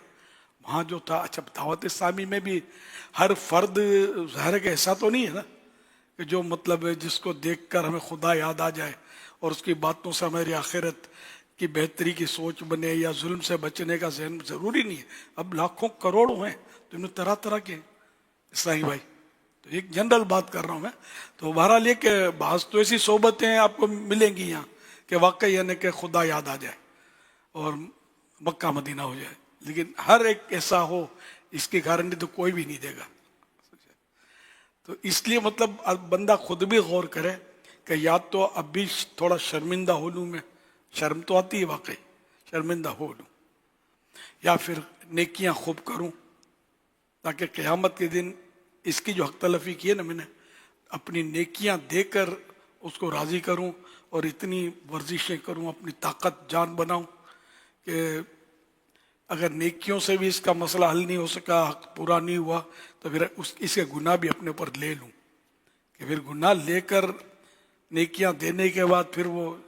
वहाँ जो था, अच्छा दावत इस्लामी में भी हर फर्द ज़ाहिर के ऐसा तो नहीं है ना कि जो मतलब है जिसको देखकर हमें खुदा याद आ जाए और उसकी बातों से हमारी आखिरत की बेहतरी की सोच बने या जुल्म से बचने का जहन, ज़रूरी नहीं है। अब लाखों करोड़ों हैं तो इन्हें तरह तरह के इस्लामी भाई, तो एक जनरल बात कर रहा हूँ मैं। तो बहरहाल ये कि बाज़ तो ऐसी सोबतें आपको मिलेंगी यहाँ कि वाकई यानी कि खुदा याद आ जाए और मक्का मदीना हो जाए, लेकिन हर एक ऐसा हो इसकी गारंटी तो कोई भी नहीं देगा। तो इसलिए मतलब अब बंदा खुद भी गौर करे कि या तो अब भी थोड़ा शर्मिंदा हो लूँ, मैं शर्म तो आती है वाकई, शर्मिंदा हो लूँ, या फिर नेकियां खूब करूँ ताकि क़यामत के दिन इसकी जो हक तलफ़ी की है ना मैंने, अपनी नेकियां देकर उसको राज़ी करूँ और इतनी वर्जिशें करूँ, अपनी ताकत जान बनाऊँ कि अगर नेकियों से भी इसका मसला हल नहीं हो सका, हक पूरा नहीं हुआ, तो फिर इसके गुनाह भी अपने ऊपर ले लूँ कि फिर गुनाह लेकर नेकियां देने के बाद फिर वो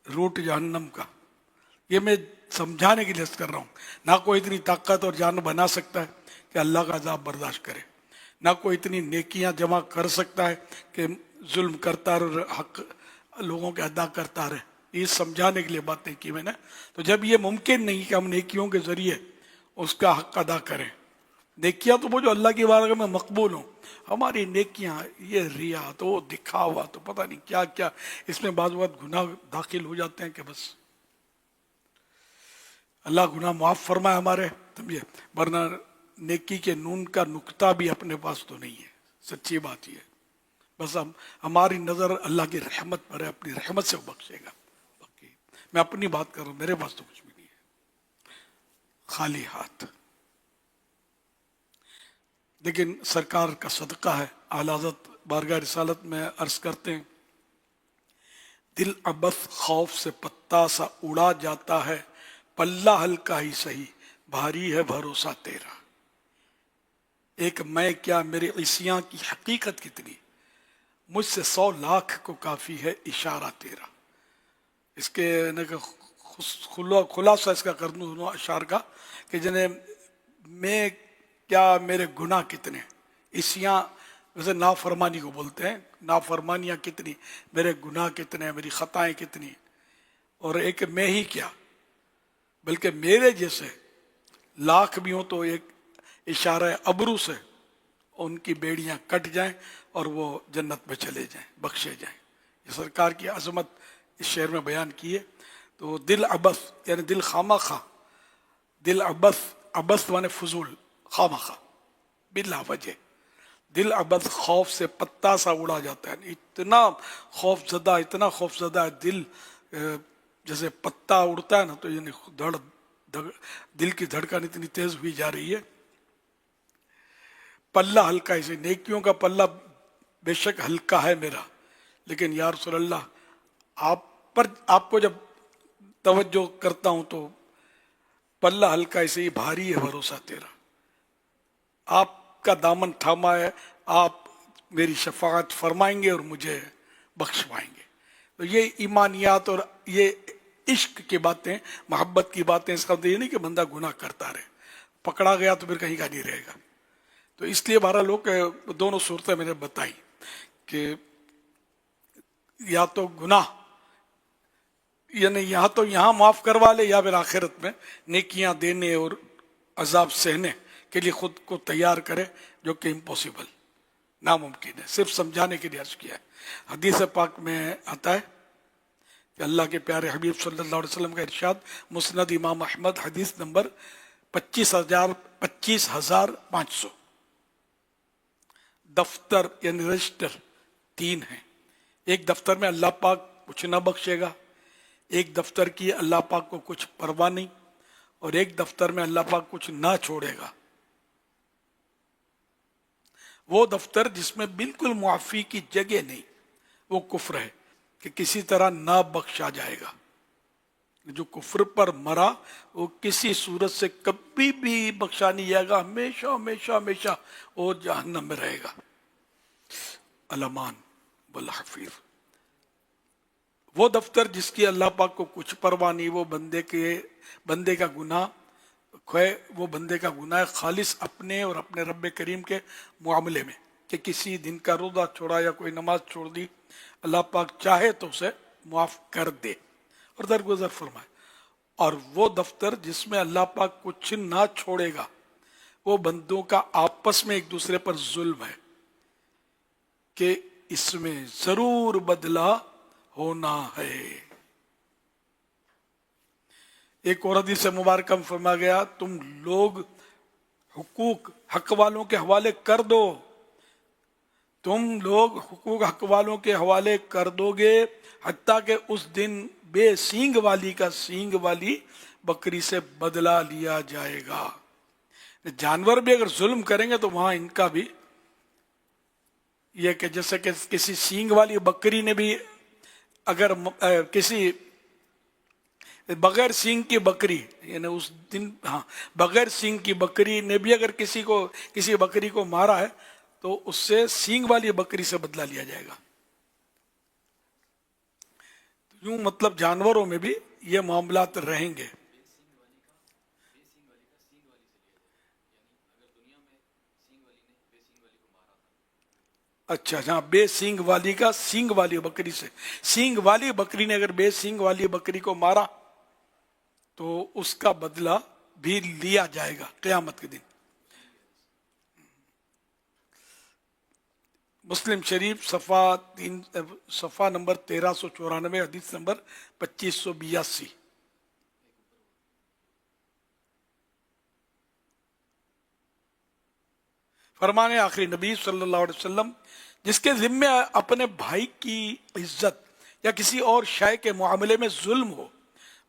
रूट जहन्नम का, ये मैं समझाने के लिए कर रहा हूँ। ना कोई इतनी ताकत और जान बना सकता है कि अल्लाह का अज़ाब बर्दाश्त करे, ना कोई इतनी नेकियां जमा कर सकता है कि जुल्म करता रहे और हक लोगों के अदा करता रहे। ये समझाने के लिए बातें की मैंने। तो जब ये मुमकिन नहीं कि हम नेकियों के जरिए उसका हक अदा करें, नेकियां तो वो जो अल्लाह की बारगाह में मकबूल हों, हमारी नेकियां ये रिया तो दिखावा तो पता नहीं क्या क्या इसमें बाज़ वक़्त गुनाह दाखिल हो जाते हैं कि बस अल्लाह गुनाह माफ़ फरमाए हमारे, समझे, वरना नेकी के नून का नुक्ता भी अपने पास तो नहीं है। सच्ची बात ये, बस हम हमारी नज़र अल्लाह की रहमत पर है, अपनी रहमत से वो बख्शेगा। बाकी मैं अपनी बात कर रहा हूँ, मेरे पास तो कुछ भी नहीं है, खाली हाथ। लेकिन सरकार का सदका है, आला हज़रत बारगाह रिसालत में अर्ज करते हैं, दिल अबस खौफ से पत्ता सा उड़ा जाता है, पल्ला हल्का ही सही भारी है भरोसा तेरा। एक मैं क्या मेरे इसियां की हकीकत कितनी, मुझसे 100 लाख को काफी है इशारा तेरा। इसके खुलासा इसका कर दूं अशार का कि जने मैं क्या मेरे गुनाह कितने, इसियां वैसे नाफरमानी को बोलते हैं, नाफरमानियां कितनी, मेरे गुनाह कितने, मेरी खताएं कितनी, और एक मैं ही क्या बल्कि मेरे जैसे लाख भी हों तो एक इशारा अबरू से उनकी बेड़ियां कट जाएं और वो जन्नत में चले जाएं, बख्शे जाएं। ये सरकार की अजमत इस शेर में बयान की है। तो दिल अबस यानी दिल खामा खा, दिल अबस, अबस माने फजूल, खामा खा बिला वजह, दिल अबस खौफ से पत्ता सा उड़ा जाता है। इतना खौफ ज़दा, इतना खौफ ज़दा है दिल, जैसे पत्ता उड़ता है ना तो यानी दिल की धड़कन इतनी तेज हुई जा रही है। पल्ला हल्का, इसे नेकियों का पल्ला बेशक हल्का है मेरा, लेकिन या रसूल अल्लाह आपको जब तवज्जो करता हूं तो पल्ला हल्का इसे ही भारी है भरोसा तेरा। आपका दामन थामा है, आप मेरी शफाअत फरमाएंगे और मुझे बख्शवाएंगे। तो ये ईमानियात और ये इश्क की बातें, मोहब्बत की बातें, इसका मतलब ये नहीं कि बंदा गुनाह करता रहे, पकड़ा गया तो फिर कहीं का नहीं रहेगा। तो इसलिए 12 लोग दोनों सूरतें मैंने बताई कि या तो गुनाह यानी या तो यहाँ माफ करवा ले या फिर आखिरत में नेकियां देने और अजाब सहने के लिए खुद को तैयार करे, जो कि इम्पॉसिबल, नामुमकिन है। सिर्फ समझाने के लिए अर्ज किया है। हदीस पाक में आता है कि अल्लाह के प्यारे हबीब सल्लल्लाहु अलैहि वसल्लम का इरशाद, मुस्नद इमाम अहमद हदीस नंबर 25,500, दफ्तर यानी रजिस्टर 3 है, एक दफ्तर में अल्लाह पाक कुछ ना बख्शेगा, एक दफ्तर की अल्लाह पाक को कुछ परवाह नहीं, और एक दफ्तर में अल्लाह पाक कुछ ना छोड़ेगा। वो दफ्तर जिसमें बिल्कुल मुआफी की जगह नहीं, वो कुफ्र है कि किसी तरह ना बख्शा जाएगा। जो कुफ्र पर मरा वो किसी सूरत से कभी भी बख्शा नहीं जाएगा, हमेशा हमेशा हमेशा वो जहन्नम में रहेगा। अलमान वल हफीज। वो दफ्तर जिसकी अल्लाह पाक को कुछ परवाह नहीं, वो बंदे का गुनाह वो बंदे का गुनाह खालिस अपने और अपने रब्बे करीम के मामले में, कि किसी दिन का रोज़ा छोड़ा या कोई नमाज छोड़ दी, अल्लाह पाक चाहे तो उसे माफ कर दे और दरगुजर फरमाए। और वो दफ्तर जिसमें अल्लाह पाक कुछ ना छोड़ेगा, वो बंदों का आपस में एक दूसरे पर जुल्म है कि इसमें जरूर बदला होना है। एक और हदीस मुबारक में फरमा गया, तुम लोग हुकूक हक वालों के हवाले कर दो, तुम लोग हुकूक हक वालों के हवाले कर दोगे हत्ता कि उस दिन बेसींग वाली का सींग वाली बकरी से बदला लिया जाएगा। जानवर भी अगर जुल्म करेंगे तो वहां इनका भी यह कि जैसे कि किसी सींग वाली बकरी ने भी अगर किसी बगैर सींग की बकरी, यानी उस दिन बगैर सींग की बकरी ने भी अगर किसी बकरी को मारा है तो उससे सींग वाली बकरी से बदला लिया जाएगा। यूं मतलब जानवरों में भी ये मामलात रहेंगे। अच्छा, जहां बेसींग वाली का सींग वाली बकरी से, सींग वाली बकरी ने अगर बेसींग वाली बकरी को मारा तो उसका बदला भी लिया जाएगा क़यामत के दिन। मुस्लिम शरीफ सफ़ा नंबर 1394, हदीस नंबर 2582। फरमाने आखिरी नबी सल्लल्लाहु अलैहि वसल्लम, जिसके जिम्मे अपने भाई की इज्जत या किसी और शय के मामले में जुल्म हो,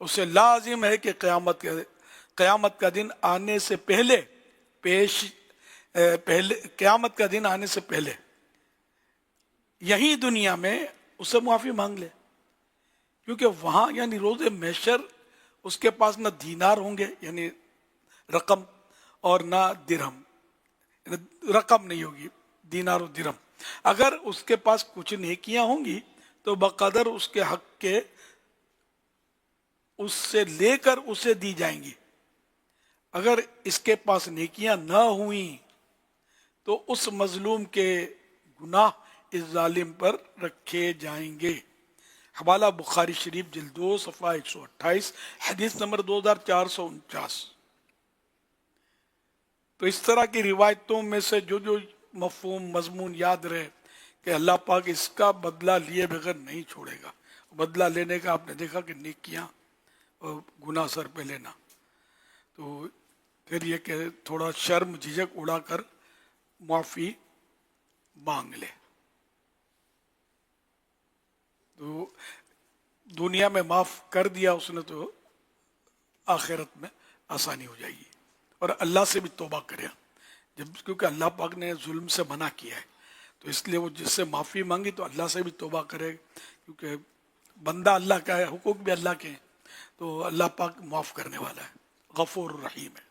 उसे लाजिम है कि क़यामत का दिन आने से पहले क़यामत का दिन आने से पहले यही दुनिया में उससे मुआफ़ी मांग ले, क्योंकि वहां यानी रोज़े महशर उसके पास ना दीनार होंगे यानी रकम, और ना दिरहम, रकम नहीं होगी, दीनार और दिरहम। अगर उसके पास कुछ नेकियां होंगी तो बकदर उसके हक के उससे लेकर उसे दी जाएंगी। अगर इसके पास नेकियां ना हुई तो उस मजलूम के गुनाह इस जालिम पर रखे जाएंगे। हवाला बुखारी शरीफ जिल्द 2 सफ़ा 128, हदीस नंबर 2449। तो इस तरह की रिवायतों में से जो मफहूम मजमून याद रहे कि अल्लाह पाक इसका बदला लिए बगैर नहीं छोड़ेगा। बदला लेने का आपने देखा कि नेकियां और गुनाह सर पे लेना, तो फिर ये कि थोड़ा शर्म झिझक उड़ाकर माफ़ी मांग ले तो दुनिया में माफ़ कर दिया उसने तो आखिरत में आसानी हो जाएगी। और अल्लाह से भी तौबा करे, जब क्योंकि अल्लाह पाक ने जुल्म से मना किया है तो इसलिए वो जिससे माफ़ी मांगी तो अल्लाह से भी तौबा करे, क्योंकि बंदा अल्लाह का है, हुकूक भी अल्लाह के हैं, तो अल्लाह पाक माफ़ करने वाला है, गफूर रहीम है।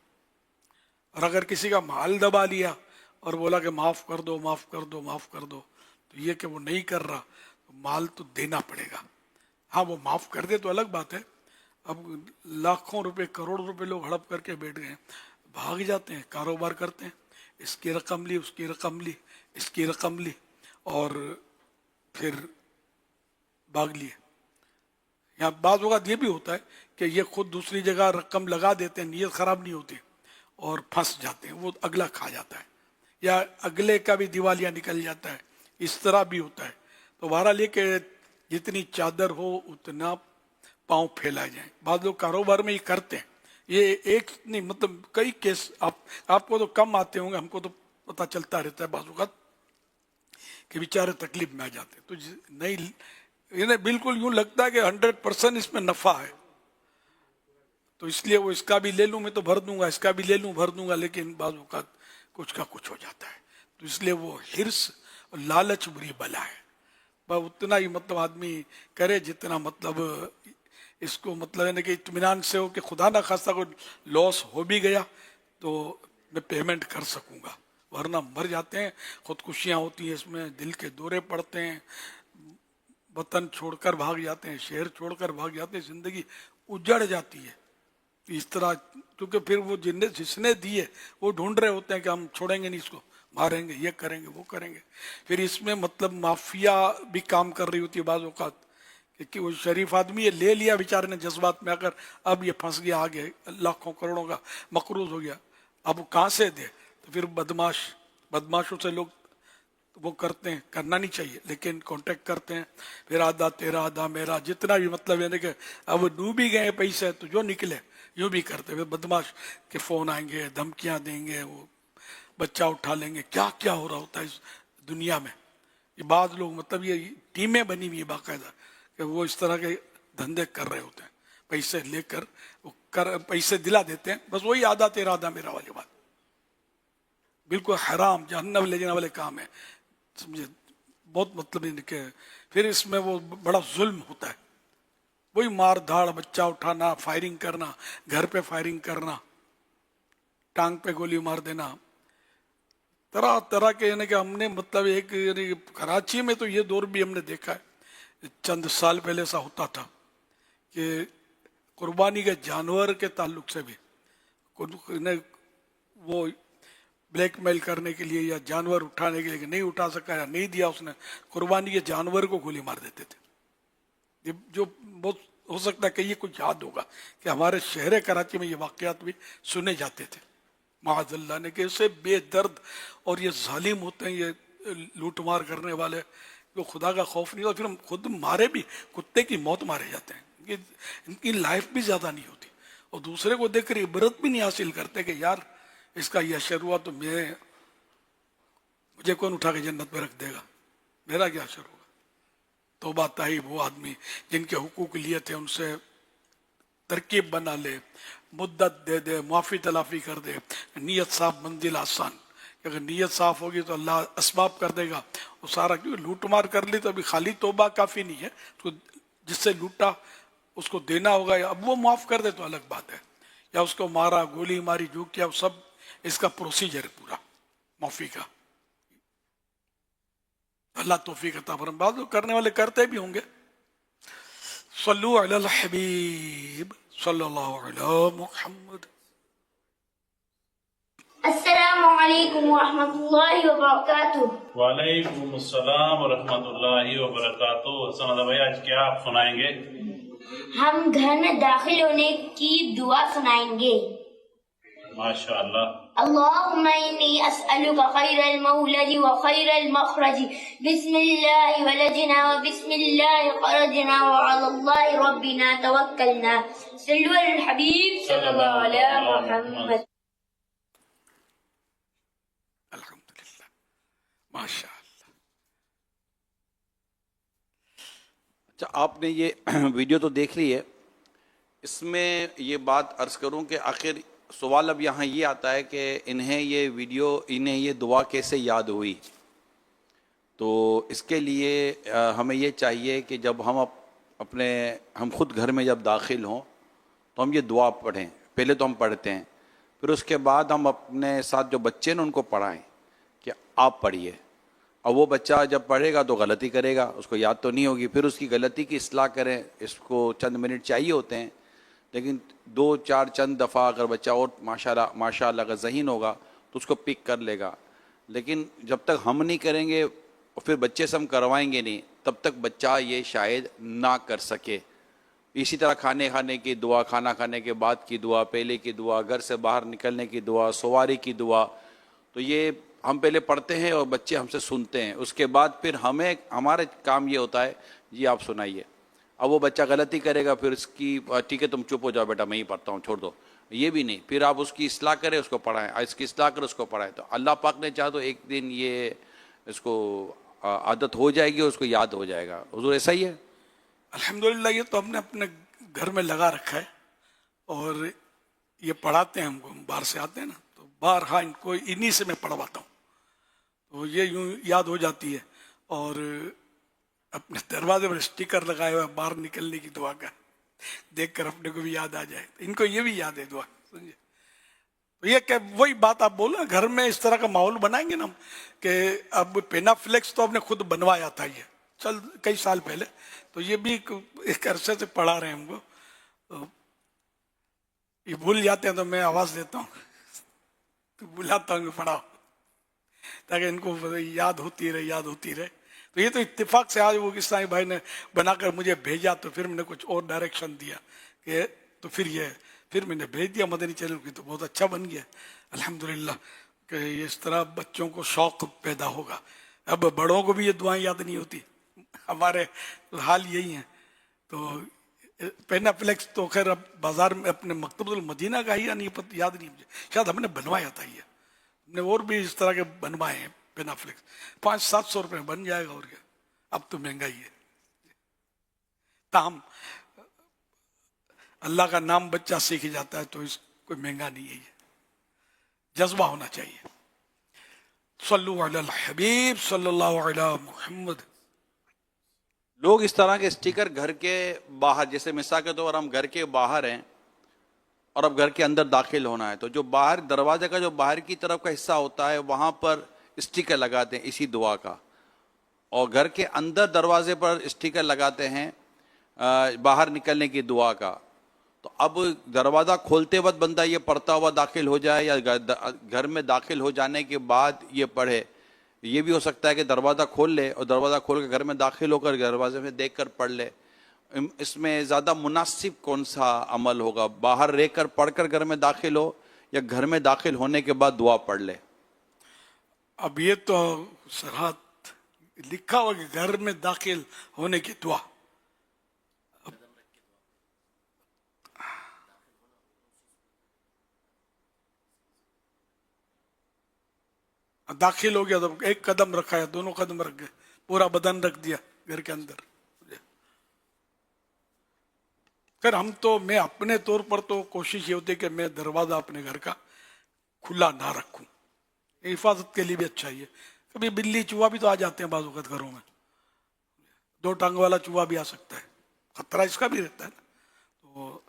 और अगर किसी का माल दबा लिया और बोला कि माफ़ कर दो माफ़ कर दो माफ़ कर दो, तो ये कि वो नहीं कर रहा तो माल तो देना पड़ेगा। हाँ, वो माफ़ कर दे तो अलग बात है। अब लाखों रुपए करोड़ों रुपए लोग हड़प करके बैठ गए, भाग जाते हैं, कारोबार करते हैं, इसकी रकम ली उसकी रकम ली इसकी रकम ली और फिर भाग लिए। यहाँ बाज़ वक़्त ये भी होता है कि ये खुद दूसरी जगह रकम लगा देते हैं, नीयत ख़राब नहीं होती और फंस जाते हैं, वो अगला खा जाता है या अगले का भी दिवालिया निकल जाता है, इस तरह भी होता है। तो बहरहाल ये कि जितनी चादर हो उतना पाँव फैला जाए। बाद लोग कारोबार में ही करते हैं, ये एक नहीं मतलब कई केस आपको तो कम आते होंगे, हमको तो पता चलता रहता है बाज़ वक़्त کہ बेचारे तकलीफ में आ जाते हैं। तो नहीं, इन्हें बिल्कुल यूं लगता है कि 100% इसमें नफा है, तो इसलिए वो इसका भी ले लूं मैं तो भर दूंगा, इसका भी ले लूं भर दूंगा, लेकिन बाज़ औक़ात कुछ का कुछ हो जाता है। तो इसलिए वो हिर्स और लालच बुरी बला है। बस उतना ही मतलब आदमी करे जितना मतलब इसको मतलब है ना कि इत्मीनान से हो कि खुदा ना खास्ता कोई लॉस हो भी गया तो मैं पेमेंट कर सकूंगा, वरना मर जाते हैं। खुदकुशियाँ होती हैं इसमें, दिल के दौरे पड़ते हैं, वतन छोड़कर भाग जाते हैं, शहर छोड़कर भाग जाते हैं, जिंदगी उजड़ जाती है। इस तरह क्योंकि फिर वो जिसने दिए वो ढूंढ रहे होते हैं कि हम छोड़ेंगे नहीं इसको, मारेंगे, ये करेंगे, वो करेंगे। फिर इसमें मतलब माफिया भी काम कर रही होती है बाज़ औक़ात, कि वो शरीफ आदमी ये ले लिया बेचारे ने जज्बात में आकर, अब ये फंस गया, आगे लाखों करोड़ों का मकरूज हो गया, अब वो कहाँ से दे। तो फिर बदमाशों से लोग वो करते हैं, करना नहीं चाहिए, लेकिन कांटेक्ट करते हैं, फिर आधा तेरा आधा मेरा, जितना भी मतलब है कि अब डूब ही गए पैसे तो जो निकले यूँ भी करते। फिर बदमाश के फ़ोन आएंगे, धमकियाँ देंगे, वो बच्चा उठा लेंगे, क्या क्या हो रहा होता है इस दुनिया में। ये बाद लोग मतलब ये टीमें बनी हुई है बाकायदा कि वो इस तरह के धंधे कर रहे होते हैं, पैसे लेकर वो पैसे दिला देते हैं, बस वही आधा तेरा आधा मेरा वाली बात, बिल्कुल हराम जहन्नम ले जाने वाले काम है, समझे। बहुत मतलब इनके फिर इसमें वो बड़ा जुल्म होता है, वही मार धाड़, बच्चा उठाना, फायरिंग करना, घर पे फायरिंग करना, टांग पे गोली मार देना, तरह तरह के। यानी कि हमने मतलब एक यानी कराची में तो ये दौर भी हमने देखा है, चंद साल पहले ऐसा होता था कि कुर्बानी के जानवर के ताल्लुक से भी वो ब्लैकमेल करने के लिए या जानवर उठाने के लिए नहीं उठा सका या नहीं दिया उसने, कुर्बानी के जानवर को गोली मार देते थे। ये जो बहुत हो सकता है कि ये कुछ याद होगा कि हमारे शहर कराची में ये वाक़यात भी सुने जाते थे माअज़ल्लाह ने, कि इससे बेदर्द और ये जालिम होते हैं, ये लूट मार करने वाले, जो खुदा का खौफ नहीं, और फिर हम खुद मारे भी, कुत्ते की मौत मारे जाते हैं, इनकी लाइफ भी ज़्यादा नहीं होती, और दूसरे को देख कर इबरत भी नहीं हासिल करते कि यार इसका ये असर हुआ तो मुझे कौन उठा के जन्नत में रख देगा, मेरा क्या असर होगा। तौबा ताइब वो आदमी जिनके हुकूक लिए थे उनसे तरकीब बना ले, मुद्दत दे दे, माफ़ी तलाफ़ी कर दे, नीयत साफ मंजिल आसान। अगर नीयत साफ होगी तो अल्लाह असबाब कर देगा। वो सारा क्योंकि लूट मार कर ली तो अभी खाली तौबा काफ़ी नहीं है, तो जिससे लूटा उसको देना होगा, या अब वो माफ़ कर दे तो अलग बात है, या उसको मारा, गोली मारी, जो किया, सब इसका प्रोसीजर है पूरा माफ़ी का। अल्लाह तौफीक अता फरमाए। बाद लोग करने वाले करते भी होंगे। सल्लु अलल हबीब सल्लल्लाहु अलैहि मुहम्मद। अस्सलामु अलैकुम व रहमतुल्लाहि व बरकातुहू। वालेकुम अस्सलाम व रहमतुल्लाहि व बरकातुहू। हसन भाई आज क्या आप सुनाएंगे? हम घर में दाखिल होने की दुआ सुनाएंगे। माशाअल्लाह। अल्लाहुम्मा इन्नी अस्अलुका खैरल मौलदी व खैरल मखरजी, बिस्मिल्लाहि वलजना व बिस्मिल्लाहि खरजना व अलल्लाहि रब्बिना तवक्कलना, सल्लु अलल हबीब सल्लल्लाहु अलैहि मुहम्मद। अल्हम्दुलिल्लाह, माशाअल्लाह। अच्छा, आपने ये वीडियो तो देख ली है, इसमें ये बात अर्ज़ करूं कि आखिर सवाल अब यहाँ ये आता है कि इन्हें ये दुआ कैसे याद हुई। तो इसके लिए हमें ये चाहिए कि जब हम खुद घर में जब दाखिल हों तो हम ये दुआ पढ़ें। पहले तो हम पढ़ते हैं, फिर उसके बाद हम अपने साथ जो बच्चे हैं उनको पढ़ाएं कि आप पढ़िए। अब वो बच्चा जब पढ़ेगा तो गलती करेगा, उसको याद तो नहीं होगी, फिर उसकी गलती की इस्लाह करें। इसको चंद मिनट चाहिए होते हैं, लेकिन 2-4 चंद दफ़ा अगर बच्चा और माशाअल्लाह अगर ज़हीन होगा तो उसको पिक कर लेगा। लेकिन जब तक हम नहीं करेंगे और फिर बच्चे से हम करवाएंगे नहीं, तब तक बच्चा ये शायद ना कर सके। इसी तरह खाने की दुआ, खाना खाने के बाद की दुआ, पहले की दुआ, घर से बाहर निकलने की दुआ, सवारी की दुआ, तो ये हम पहले पढ़ते हैं और बच्चे हमसे सुनते हैं। उसके बाद फिर हमारे काम ये होता है, जी आप सुनाइए। अब वो बच्चा गलती करेगा, फिर इसकी ठीक है तुम चुप हो जाओ बेटा, मैं ही पढ़ता हूँ, छोड़ दो, ये भी नहीं। फिर आप उसकी इस्लाह करें, उसको पढ़ाएं, इसकी इस्लाह करें, उसको पढ़ाएं। तो अल्लाह पाक ने चाहा तो एक दिन ये इसको عادت ہو جائے گی اور اس کو یاد ہو جائے گا. حضور ایسا ہی ہے؟ الحمدللہ یہ تو ہم نے اپنے گھر میں لگا رکھا ہے اور یہ پڑھاتے ہیں ہم کو. باہر سے آتے ہیں نا تو بارہا ان کو انہی سے میں پڑھواتا ہوں تو یہ یوں یاد ہو جاتی ہے. اور اپنے دروازے پر اسٹیکر لگائے ہوا باہر نکلنے کی دعا کا, دیکھ کر اپنے کو بھی یاد آ جائے. ان کو یہ بھی یاد ہے دعا, سمجھے. تو یہ کہ وہی بات آپ بولو, گھر میں اس طرح کا ماحول بنائیں گے نا ہم کہ اب پینا فلیکس تو ہم نے خود بنوایا تھا یہ چل کئی سال پہلے, تو یہ بھی ایک عرصے سے پڑھا رہے ہیں ہم کو. یہ بھول جاتے ہیں تو میں آواز دیتا ہوں تو بلاتا ہوں کہ پڑھاؤ تاکہ ان کو یاد ہوتی رہے. تو یہ تو اتفاق سے آج وہ اسلامی بھائی نے بنا کر مجھے بھیجا تو پھر میں نے کچھ اور ڈائریکشن دیا کہ تو پھر میں نے بھیج دیا مدنی چینل کی, تو بہت اچھا بن گیا الحمدللہ کہ اس طرح بچوں کو شوق پیدا ہوگا. اب بڑوں کو بھی یہ دعائیں یاد نہیں ہوتی, ہمارے حال یہی ہیں. تو پینا فلیکس تو خیر اب بازار میں اپنے مکتبۃ المدینہ کا ہی نہیں یاد نہیں مجھے, شاید ہم نے بنوایا تھا یہ, ہم نے اور بھی اس طرح کے بنوائے ہیں پینا فلیکس. 500-700 روپے میں بن جائے گا اور کیا, اب تو مہنگائی ہے. تاہم اللہ کا نام بچہ سیکھ جاتا ہے تو اس کوئی مہنگا نہیں ہے, یہ جذبہ ہونا چاہیے. صلو علی الحبیب صلی اللہ علی محمد. لوگ اس طرح کے اسٹیکر گھر کے باہر, جیسے مثال کے طور پر ہم گھر کے باہر ہیں اور اب گھر کے اندر داخل ہونا ہے, تو جو باہر دروازے کا جو باہر کی طرف کا حصہ ہوتا ہے وہاں پر اسٹیکر لگاتے ہیں اسی دعا کا, اور گھر کے اندر دروازے پر اسٹیکر لگاتے ہیں باہر نکلنے کی دعا کا. تو اب دروازہ کھولتے وقت بندہ یہ پڑھتا ہوا داخل ہو جائے یا گھر میں داخل ہو جانے کے بعد یہ پڑھے. یہ بھی ہو سکتا ہے کہ دروازہ کھول لے اور دروازہ کھول کے گھر میں داخل ہو کر دروازے میں دیکھ کر پڑھ لے. اس میں زیادہ مناسب کون سا عمل ہوگا, باہر رہ کر پڑھ کر گھر میں داخل ہو یا گھر میں داخل ہونے کے بعد دعا پڑھ لے؟ اب یہ تو سرحد لکھا ہوا کہ گھر میں داخل ہونے کی دعا, داخل ہو گیا تو ایک قدم رکھا ہے, دونوں قدم رکھ گئے, پورا بدن رکھ دیا گھر کے اندر. پھر ہم تو میں اپنے طور پر تو کوشش یہ ہوتی ہے کہ میں دروازہ اپنے گھر کا کھلا نہ رکھوں, حفاظت کے لیے بھی اچھا ہے. کبھی بلی چوہا بھی تو آ جاتے ہیں بعض اوقات گھروں میں, 2 ٹانگ والا چوہا بھی آ سکتا ہے, خطرہ اس کا بھی رہتا ہے نا. تو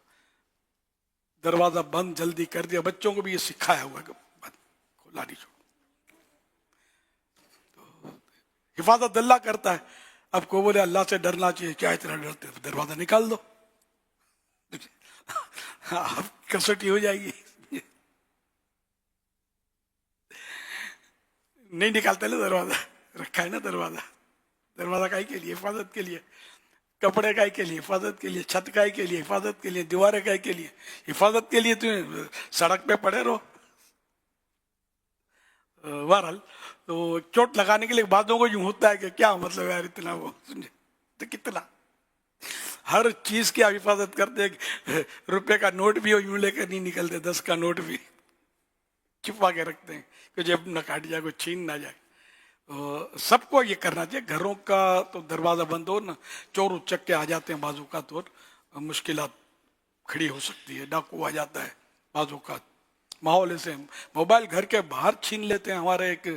دروازہ بند جلدی کر دیا, بچوں کو بھی یہ سکھایا ہوا ہے کہ بند کھلا نہیں چھوڑ. حفاظت اللہ کرتا ہے. اب کو بولے اللہ سے ڈرنا چاہیے, کیا اتنا ڈرتے, دروازہ نکال دو, آپ کسوٹی ہو جائے گی. نہیں نکالتے نا دروازہ, رکھا ہے نا دروازہ کائی کے لیے, حفاظت کے لیے, کپڑے کائی کے لیے حفاظت کے لیے, چھت کائی کے لیے حفاظت کے لیے, دیواریں کائی کے لیے حفاظت کے لیے. تم سڑک پہ پڑے رہو. بہرحال تو چوٹ لگانے کے لیے بعضوں کو یوں ہوتا ہے کہ کیا مطلب یار اتنا, وہ سمجھے تو کتنا ہر چیز کی آپ حفاظت کرتے ہیں. روپے کا نوٹ بھی ہو یوں لے کر نہیں نکلتے, 10 کا نوٹ بھی چھپا کے رکھتے ہیں کہ جب نہ کاٹ جائے, کوئی چھین نہ جائے. سب کو یہ کرنا چاہیے. گھروں کا تو دروازہ بند ہو نا, چور اچک کے آ جاتے ہیں بعض اوقات, اور مشکلات کھڑی ہو سکتی ہے, ڈاکو آ جاتا ہے بعض اوقات. ماحول ایسے, موبائل گھر کے باہر چھین لیتے ہیں. ہمارے ایک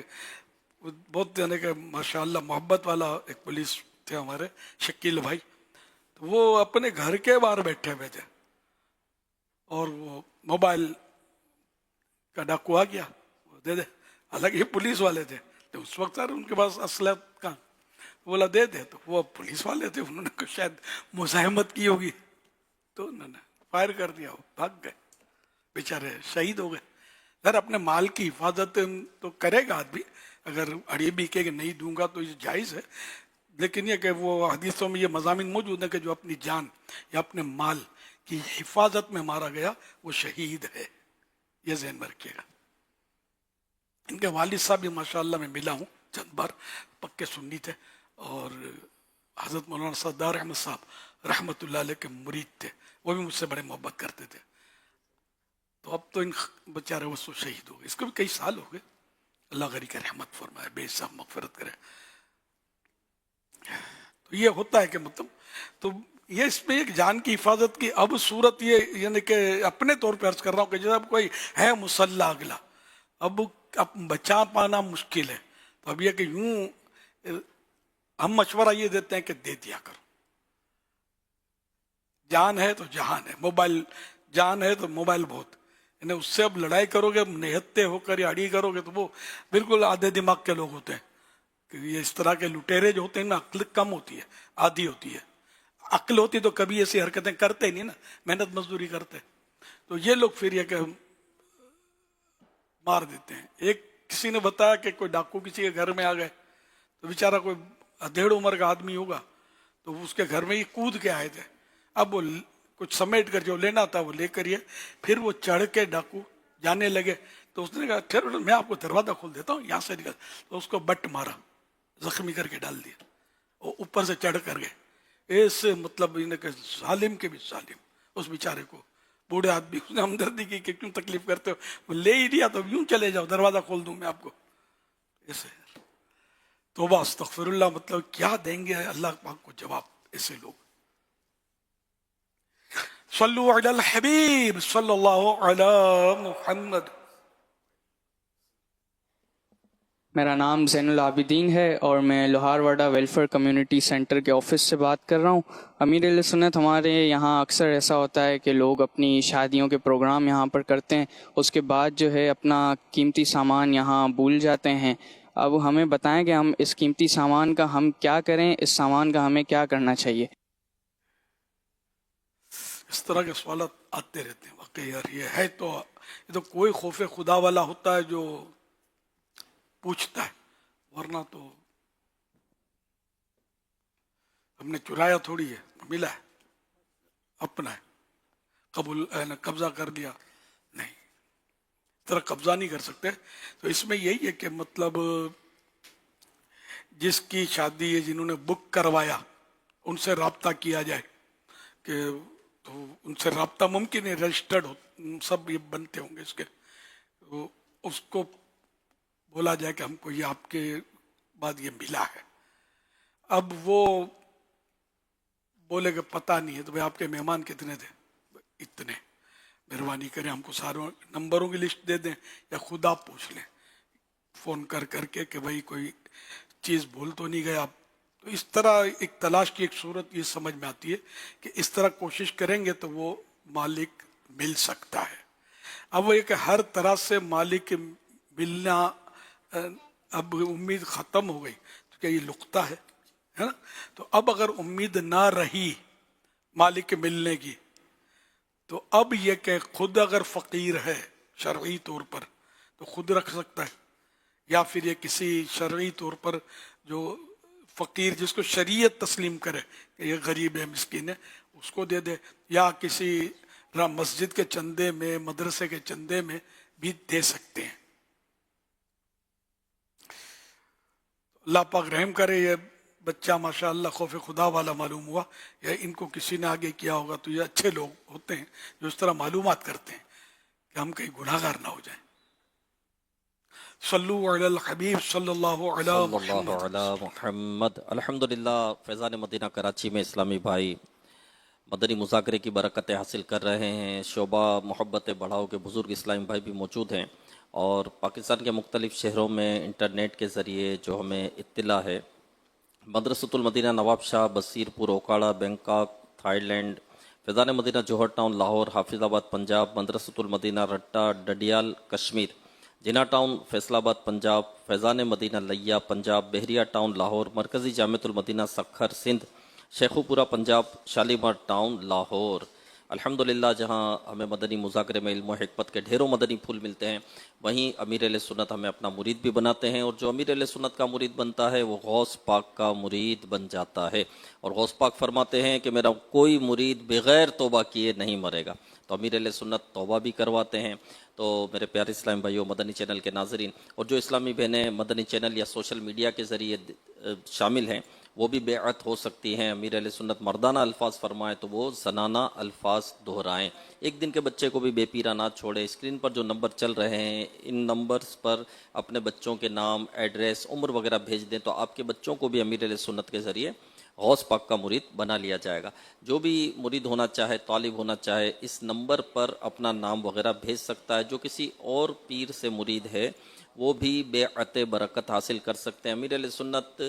بہت یعنی کہ ماشاء اللہ محبت والا ایک پولیس تھے ہمارے شکیل بھائی, تو وہ اپنے گھر کے باہر بیٹھے ہوئے تھے اور وہ موبائل کا ڈاکو آ گیا, دے دے. حالانکہ یہ پولیس والے تھے, تو اس وقت سر ان کے پاس اسلحہ کا بولا دے دے, تو وہ پولیس والے تھے, انہوں نے شاید مزاحمت کی ہوگی تو انہوں نے فائر کر دیا, وہ بھاگ گئے, بیچارے شہید ہو گئے. سر اپنے مال کی حفاظت تو کرے گا آدمی, اگر اڑی بھی کہ نہیں دوں گا تو یہ جائز ہے, لیکن یہ کہ وہ حدیثوں میں یہ مضامین موجود ہیں کہ جو اپنی جان یا اپنے مال کی حفاظت میں مارا گیا وہ شہید ہے. یہ ذہن میں رکھیے گا. ان کے والد صاحب بھی ماشاءاللہ میں ملا ہوں چند بار, پکے سنی تھے, اور حضرت مولانا سردار احمد صاحب رحمۃ اللہ علیہ کے مرید تھے, وہ بھی مجھ سے بڑے محبت کرتے تھے. تو اب تو ان بیچارے وہ شہید ہو گئے, اس کو بھی کئی سال ہو گئے. اللہ غری کا رحمت فرمائے, بے حساب مغفرت کرے. तो ये होता है कि मतलब, तो ये इसमें एक जान की हिफाजत की अब सूरत ये, यानी कि अपने तौर पर अर्ज कर रहा हूँ कि जब कोई है मुसल्ला अगला, अब बचा पाना मुश्किल है, तो अब ये कि यूं हम मशवरा ये देते हैं कि दे दिया करो। जान है तो जहान है, मोबाइल जान है तो मोबाइल बहुत, यानी उससे अब लड़ाई करोगे, निहत्ते होकर या अड़ी करोगे तो वो बिल्कुल आधे दिमाग के लोग होते हैं। कि ये इस तरह के लुटेरे जो होते हैं ना, अक्ल कम होती है, आधी होती है। अक्ल होती तो कभी ऐसी हरकतें करते नहीं ना, मेहनत मजदूरी करते। तो ये लोग फिर ये कि मार देते हैं। एक किसी ने बताया कि कोई डाकू किसी के घर में आ गए, तो बेचारा कोई 1.5 उम्र का आदमी होगा, तो उसके घर में ये कूद के आए थे। अब वो कुछ समेट कर जो लेना था वो लेकर ये फिर वो चढ़ के डाकू जाने लगे, तो उसने कहा ठहरो मैं आपको दरवाजा खोल देता हूँ, यहाँ से निकल। तो उसको बट मारा, जख्मी करके डाल दिया, वो ऊपर से चढ़ कर गए। ऐसे मतलब इन्हें जालिम के भी जालिम, उस बेचारे को बूढ़े आदमी, उसने हमदर्दी की कि क्यों तकलीफ करते हो, वो ले ही दिया तो यूं चले जाओ, दरवाजा खोल दूं मैं आपको। ऐसे तौबा अस्तगफिरुल्लाह, मतलब क्या देंगे अल्लाह पाक को जवाब ऐसे लोग। सल्लु अलल हबीब सल्लल्लाहु अला मुहम्मद। मेरा नाम ज़ैनुल आबिदीन है और मैं लोहारवाड़ा वेलफेयर कम्युनिटी सेंटर के ऑफिस से बात कर रहा हूँ। अमीर सुन्नत हमारे यहाँ अक्सर ऐसा होता है कि लोग अपनी शादियों के प्रोग्राम यहाँ पर करते हैं, उसके बाद जो है अपना कीमती सामान यहाँ भूल जाते हैं। अब हमें बताएं कि हम इस कीमती सामान का हम क्या करें, इस सामान का हमें क्या करना चाहिए। इस तरह के सवाल आते रहते हैं। वाकई यार ये तो कोई खौफ खुदा वाला होता है जो पूछता है, वरना तो हमने चुराया थोड़ी है, मिला है, अपना है, कब्जा कर लिया नहीं, इस तरह कब्जा नहीं कर सकते। तो इसमें यही है कि मतलब जिसकी शादी है, जिन्होंने बुक करवाया, उनसे राब्ता किया जाए कि तो उनसे राब्ता मुमकिन है, रजिस्टर्ड हो, सब ये बनते होंगे इसके, तो उसको बोला जाए कि हमको ये आपके बाद ये मिला है। अब वो बोले कि पता नहीं है, तो भाई आपके मेहमान कितने थे, इतने, मेहरबानी करें हमको सारों नंबरों की लिस्ट दे दें, या खुद आप पूछ लें फ़ोन कर करके कि भाई कोई चीज़ भूल तो नहीं गए आप। तो इस तरह एक तलाश की एक सूरत ये समझ में आती है कि इस तरह कोशिश करेंगे तो वो मालिक मिल सकता है। अब वो एक हर तरह से मालिक मिलना, अब उम्मीद ख़त्म हो गई, तो क्या ये लुकता है ना? तो अब अगर उम्मीद ना रही मालिक मिलने की, तो अब ये कि खुद अगर फ़कीर है शरई तौर पर तो खुद रख सकता है, या फिर ये किसी शरई तौर पर जो फ़कीर जिसको शरीयत तस्लीम करे कि ये गरीब है, मिस्कीन है, उसको दे दे, या किसी मस्जिद के चंदे में, मदरसे के चंदे में भी दे सकते हैं। अल्लाह पाक रहम करे, ये बच्चा माशाअल्लाह खौफ खुदा वाला मालूम हुआ, या इनको किसी ने आगे किया होगा। तो ये अच्छे लोग होते हैं जो इस तरह मालूमात करते हैं कि हम कहीं गुनाहगार ना हो जाएं। सल्लु अलल हबीब सल्लल्लाहु अला मुहम्मद। अल्हम्दुलिल्लाह, फैज़ान मदीना कराची में इस्लामी भाई मदनी मुज़ाकरे की बरकतें हासिल कर रहे हैं। शोबा मोहब्बत बढ़ाओ के बुज़ुर्ग इस्लामी भाई भी मौजूद हैं, और पाकिस्तान के मुख्तलिफ़ शहरों में इंटरनेट के ज़रिए जो हमें इत्तला है, Madrasatul Madina Nawab Shah, Basirpur, Okara, Bangkok, Thailand, Faizan Madina Johar Town Lahore, Hafizabad Punjab, Madrasatul Madina Ratta Dadyal Kashmir, Jinnah Town Faisalabad Punjab, Faizan Madina Layyah Punjab, Bahria Town Lahore, Markazi Jamiatul Madina Sukkur Sindh, Sheikhupura Punjab, Shalimar Town Lahore. अल्हम्दुलिल्लाह, जहाँ हमें मदनी मुज़ाकरे में इल्म व हिकमत के ढेरों मदनी फूल मिलते हैं, वहीं अमीर अहले सुन्नत हमें अपना मुरीद भी बनाते हैं, और जो अमीर अहले सुन्नत का मुरीद बनता है वो गौस पाक का मुरीद बन जाता है। और गौस पाक फरमाते हैं कि मेरा कोई मुरीद बग़ैर तौबा किए नहीं मरेगा। तो अमीर अहले सुन्नत तौबा भी करवाते हैं। तो मेरे प्यारे इस्लामी भाइयों, मदनी चैनल के नाज़रीन, और जो इस्लामी बहनें मदनी चैनल या सोशल मीडिया के ज़रिए शामिल हैं, وہ بھی بیعت ہو سکتی ہیں. امیر اہل سنت مردانہ الفاظ فرمائے تو وہ زنانہ الفاظ دہرائیں. ایک دن کے بچے کو بھی بے پیرا نہ چھوڑے. اسکرین پر جو نمبر چل رہے ہیں ان نمبرز پر اپنے بچوں کے نام، ایڈریس، عمر وغیرہ بھیج دیں تو آپ کے بچوں کو بھی امیر اہل سنت کے ذریعے غوث پاک کا مرید بنا لیا جائے گا. جو بھی مرید ہونا چاہے، طالب ہونا چاہے، اس نمبر پر اپنا نام وغیرہ بھیج سکتا ہے. جو کسی اور پیر سے مرید ہے وہ بھی بیعت برکت حاصل کر سکتے ہیں. امیر علیہ سنت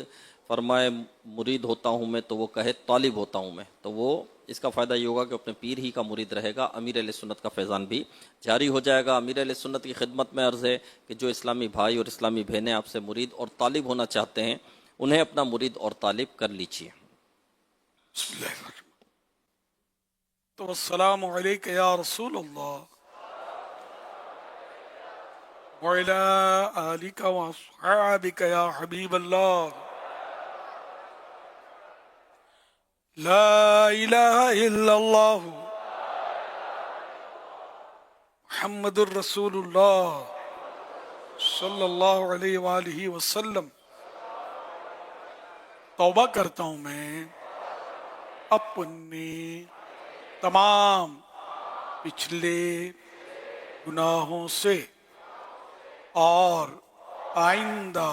فرمائے مرید ہوتا ہوں میں تو وہ کہے طالب ہوتا ہوں میں، تو وہ اس کا فائدہ یہ ہوگا کہ اپنے پیر ہی کا مرید رہے گا. امیر علیہ سنت کا فیضان بھی جاری ہو جائے گا. امیر علیہ سنت کی خدمت میں عرض ہے کہ جو اسلامی بھائی اور اسلامی بہنیں آپ سے مرید اور طالب ہونا چاہتے ہیں انہیں اپنا مرید اور طالب کر لیجیے. بسم اللہ الرحمن الرحیم. تو السلام علیکہ یا رسول اللہ وعلی آلک واصحابک یا حبیب اللہ. لا الہ الا اللہ محمد الرسول اللہ صلی اللہ علیہ وآلہ وسلم. توبہ کرتا ہوں میں اپنے تمام پچھلے گناہوں سے اور آئندہ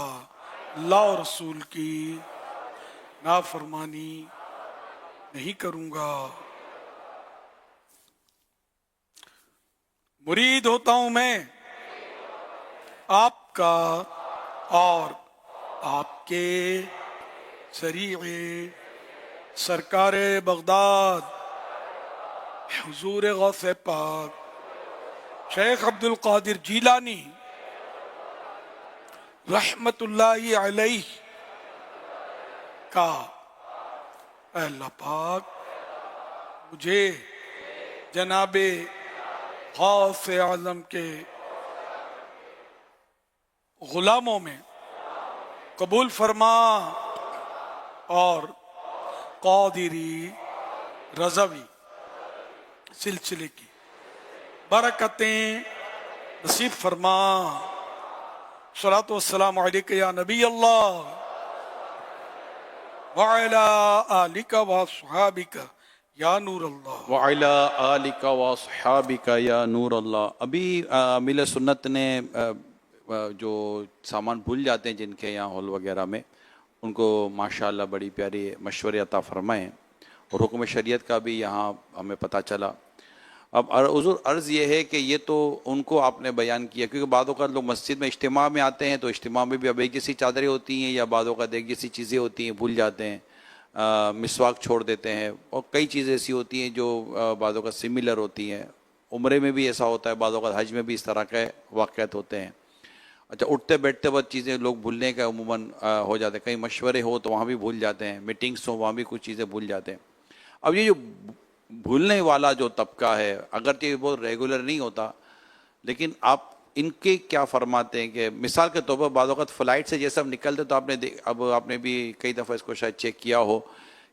اللہ و رسول کی نافرمانی نہیں کروں گا. مرید ہوتا ہوں میں آپ کا اور آپ کے ذریعے سرکار بغداد حضور غوث پاک شیخ عبد القادر جیلانی رحمت اللہ علیہ کا اے اللہ پاک مجھے جناب غوث اعظم کے غلاموں میں قبول فرما اور قادری رضوی سلسلے کی برکتیں نصیب فرما. صلاۃ والسلام علیکہ یا نبی اللہ وعلی آلک واصحابک یا نور اللہ. وعلی آلک واصحابک یا نور اللہ. ابھی امیر سنت نے جو سامان بھول جاتے ہیں جن کے یہاں ہال وغیرہ میں ان کو ماشاءاللہ بڑی پیاری مشورے عطا فرمائیں اور حکم شریعت کا بھی یہاں ہمیں پتہ چلا. اب حضور عرض یہ ہے کہ یہ تو ان کو آپ نے بیان کیا کیونکہ بعض اوقات لوگ مسجد میں اجتماع میں آتے ہیں تو اجتماع میں بھی اب ایک جیسی چادریں ہوتی ہیں یا بعض اوقات ایک جیسی چیزیں ہوتی ہیں بھول جاتے ہیں، مسواک چھوڑ دیتے ہیں اور کئی چیزیں ایسی ہوتی ہیں جو بعض اوقات سملر ہوتی ہیں. عمرے میں بھی ایسا ہوتا ہے، بعض اوقات حج میں بھی اس طرح کے واقعات ہوتے ہیں. اچھا اٹھتے بیٹھتے وقت چیزیں لوگ بھولنے کا عموماً ہو جاتے ہیں. کئی مشورے ہو تو وہاں بھی بھول جاتے ہیں، میٹنگس ہو وہاں بھی کچھ چیزیں بھول جاتے ہیں. اب یہ جو بھولنے والا جو طبقہ ہے اگرچہ یہ بہت ریگولر نہیں ہوتا لیکن آپ ان کے کیا فرماتے ہیں کہ مثال کے طور پر بعض اوقات فلائٹ سے جیسے ہم نکلتے تو آپ نے بھی کئی دفعہ اس کو شاید چیک کیا ہو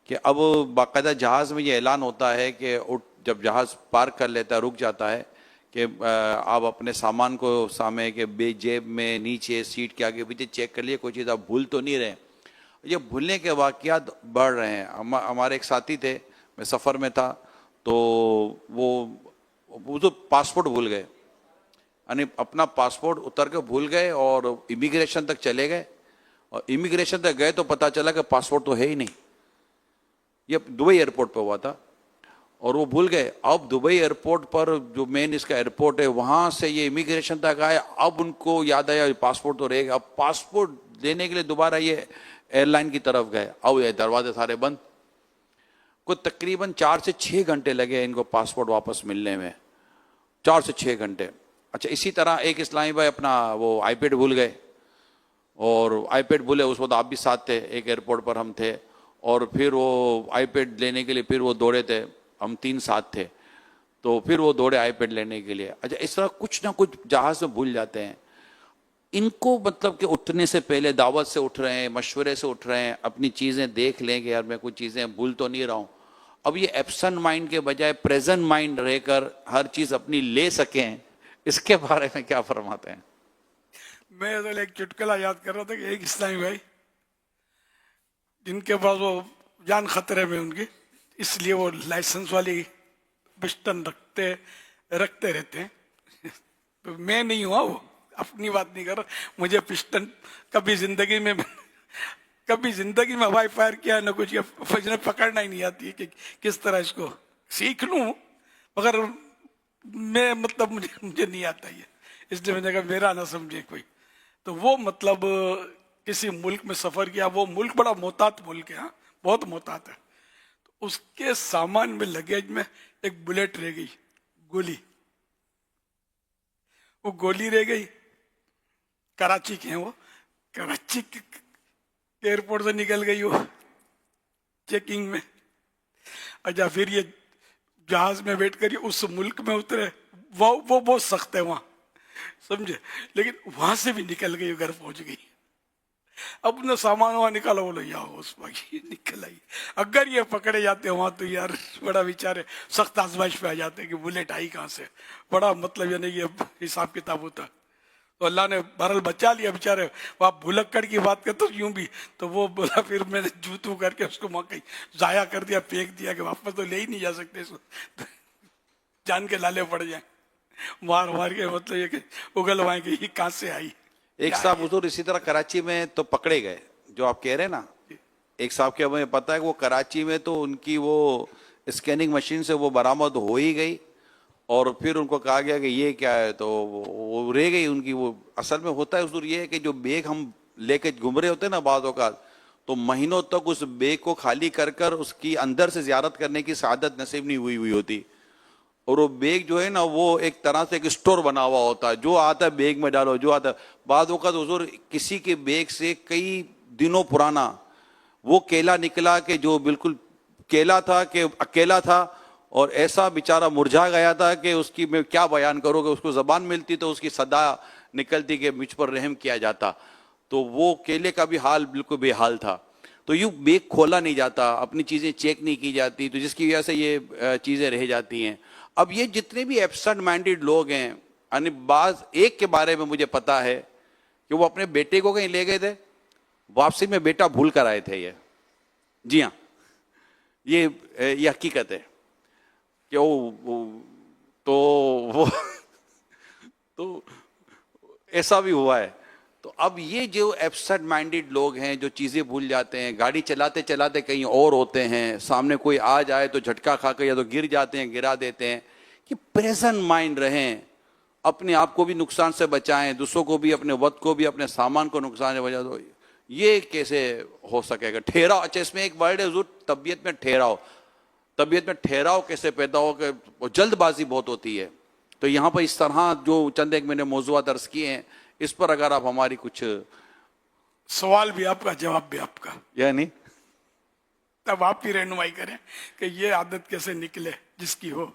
کہ اب باقاعدہ جہاز میں یہ اعلان ہوتا ہے کہ جب جہاز پارک کر لیتا ہے رک جاتا ہے کہ آپ اپنے سامان کو سامنے کے بے جیب میں نیچے سیٹ کے آگے پیچھے چیک کر لیے کوئی چیز آپ بھول تو نہیں رہے. یہ بھولنے کے واقعات بڑھ رہے ہیں. ہمارے ایک ساتھی تھے، میں سفر میں تھا تو وہ تو پاسپورٹ بھول گئے، یعنی اپنا پاسپورٹ اتر کے بھول گئے اور امیگریشن تک چلے گئے اور امیگریشن تک گئے تو پتہ چلا کہ پاسپورٹ تو ہے ہی نہیں. یہ دبئی ایئرپورٹ پہ ہوا تھا اور وہ بھول گئے. اب دبئی ایئرپورٹ پر جو مین اس کا ایئرپورٹ ہے وہاں سے یہ امیگریشن تک آئے، اب ان کو یاد آیا پاسپورٹ تو رہے گا. اب پاسپورٹ لینے کے لیے دوبارہ یہ ایئر لائن کی طرف گئے. اب یہ دروازے سارے بند. کو تقریباً 4 سے 6 گھنٹے لگے ان کو پاسپورٹ واپس ملنے میں، 4 سے 6 گھنٹے. اچھا اسی طرح ایک اسلامی بھائی اپنا وہ آئی پیڈ بھول گئے اور آئی پیڈ بھولے. اس وقت آپ بھی ساتھ تھے، ایک ایئرپورٹ پر ہم تھے اور پھر وہ آئی پیڈ لینے کے لیے پھر وہ دوڑے تھے، ہم 3 ساتھ تھے تو پھر وہ دوڑے آئی پیڈ لینے کے لیے. اچھا اس طرح کچھ نہ کچھ جہاز میں بھول جاتے ہیں. ان کو مطلب کہ اٹھنے سے پہلے دعوت سے اٹھ رہے ہیں، مشورے سے اٹھ رہے ہیں، اپنی چیزیں دیکھ لیں کہ یار میں کچھ چیزیں بھول تو نہیں رہا ہوں. اب یہ ایبسنٹ مائنڈ کے بجائے پریزنٹ مائنڈ رہ کر ہر چیز اپنی لے سکیں، اس کے بارے میں کیا فرماتے ہیں؟ میں ایک چٹکلا یاد کر رہا تھا کہ ایک اسلامی بھائی جن کے پاس وہ جان خطرے میں ان کی، اس لیے وہ لائسنس والی پسٹن رکھتے رہتے ہیں. میں نہیں ہوا، وہ اپنی بات نہیں کر رہا. مجھے پسٹن کبھی زندگی میں ہوائی فائر کیا نہ کچھ، مجھے پکڑنا ہی نہیں آتی ہے کہ کس طرح اس کو سیکھ لوں، مگر میں مطلب مجھے نہیں آتا یہ، اس لیے میں نے کہا میرا نہ سمجھے کوئی. تو وہ مطلب کسی ملک میں سفر کیا، وہ ملک بڑا محتاط ملک ہے، ہاں بہت محتاط ہے. تو اس کے سامان میں لگیج میں ایک بلیٹ رہ گئی، وہ گولی رہ گئی. کراچی کے ہیں وہ، کراچی کے ایئرپورٹ سے نکل گئی وہ چیکنگ میں. اچھا پھر یہ جہاز میں بیٹھ کر یہ اس ملک میں اترے، وہ بہت سخت ہے وہاں، سمجھے، لیکن وہاں سے بھی نکل گئی، گھر پہنچ گئی. اپنا سامان وہاں نکالا، بولو یا اس باقی نکل آئی. اگر یہ پکڑے جاتے وہاں تو یار بڑا بیچارے سخت آزمائش پہ آ جاتے کہ بلیٹ آئی کہاں سے، بڑا مطلب یعنی یہ حساب کتاب ہوتا. تو اللہ نے بہرحال بچا لیا بیچارے. وہ آپ بھلکڑ کی بات کرتے یوں بھی، تو وہ بولا پھر میں نے جوتو کر کے اس کو وہاں کہیں ضائع کر دیا، پھینک دیا کہ واپس تو لے ہی نہیں جا سکتے اس کو، جان کے لالے پڑ جائیں، مار کے مطلب یہ کہ اگلوائیں کہ یہ کہاں سے آئی. ایک صاحب حضور اسی طرح کراچی میں تو پکڑے گئے، جو آپ کہہ رہے ہیں نا، ایک صاحب کے ہمیں پتا ہے کہ وہ کراچی میں تو ان کی وہ اسکیننگ مشین سے وہ برآمد ہو ہی گئی، اور پھر ان کو کہا گیا کہ یہ کیا ہے، تو وہ رہ گئی ان کی. وہ اصل میں ہوتا ہے حضور یہ ہے کہ جو بیگ ہم لے کے گھوم رہے ہوتے ہیں نا بعض اوقات، تو مہینوں تک اس بیگ کو خالی کر اس کی اندر سے زیارت کرنے کی سعادت نصیب نہیں ہوئی ہوتی. اور وہ بیگ جو ہے نا وہ ایک طرح سے ایک اسٹور بنا ہوا ہوتا ہے، جو آتا ہے بیگ میں ڈالو، جو آتا ہے. بعض اوقات حضور کسی کے بیگ سے کئی دنوں پرانا وہ کیلا نکلا کہ جو بالکل کیلا تھا کہ اکیلا تھا، اور ایسا بیچارہ مرجھا گیا تھا کہ اس کی میں کیا بیان کروں، کہ اس کو زبان ملتی تو اس کی صدا نکلتی کہ مجھ پر رحم کیا جاتا. تو وہ کیلے کا بھی حال بالکل بے حال تھا. تو یوں بیگ کھولا نہیں جاتا، اپنی چیزیں چیک نہیں کی جاتی، تو جس کی وجہ سے یہ چیزیں رہ جاتی ہیں. اب یہ جتنے بھی ایبسنٹ مائنڈیڈ لوگ ہیں، یعنی بعض ایک کے بارے میں مجھے پتا ہے کہ وہ اپنے بیٹے کو کہیں لے گئے تھے، واپسی میں بیٹا بھول کر آئے تھے. یہ جی ہاں، یہ حقیقت ہے کہ تو ایسا بھی ہوا ہے. تو اب یہ جو ایبسنٹ مائنڈیڈ لوگ ہیں، جو چیزیں بھول جاتے ہیں، گاڑی چلاتے چلاتے کہیں اور ہوتے ہیں، سامنے کوئی آ جائے تو جھٹکا کھا کے یا تو گر جاتے ہیں، گرا دیتے ہیں. کہ پریزنٹ مائنڈ رہیں، اپنے آپ کو بھی نقصان سے بچائیں، دوسروں کو بھی، اپنے وقت کو بھی، اپنے سامان کو نقصان سے بچا دو. یہ کیسے ہو سکے گا؟ ٹھہراؤ. اچھا اس میں ایک ورڈ ہے حضور، طبیعت میں ٹھہراؤ. طبیعت میں ٹھہراؤ کیسے پیدا ہو؟ کہ جلد بازی بہت ہوتی ہے. تو یہاں پر اس طرح جو چند ایک میں نے موضوعات عرض کیے ہیں، اس پر اگر آپ ہماری کچھ سوال بھی آپ کا، جواب بھی آپ کا، یعنی تب آپ بھی رہنمائی کریں کہ یہ عادت کیسے نکلے جس کی ہو.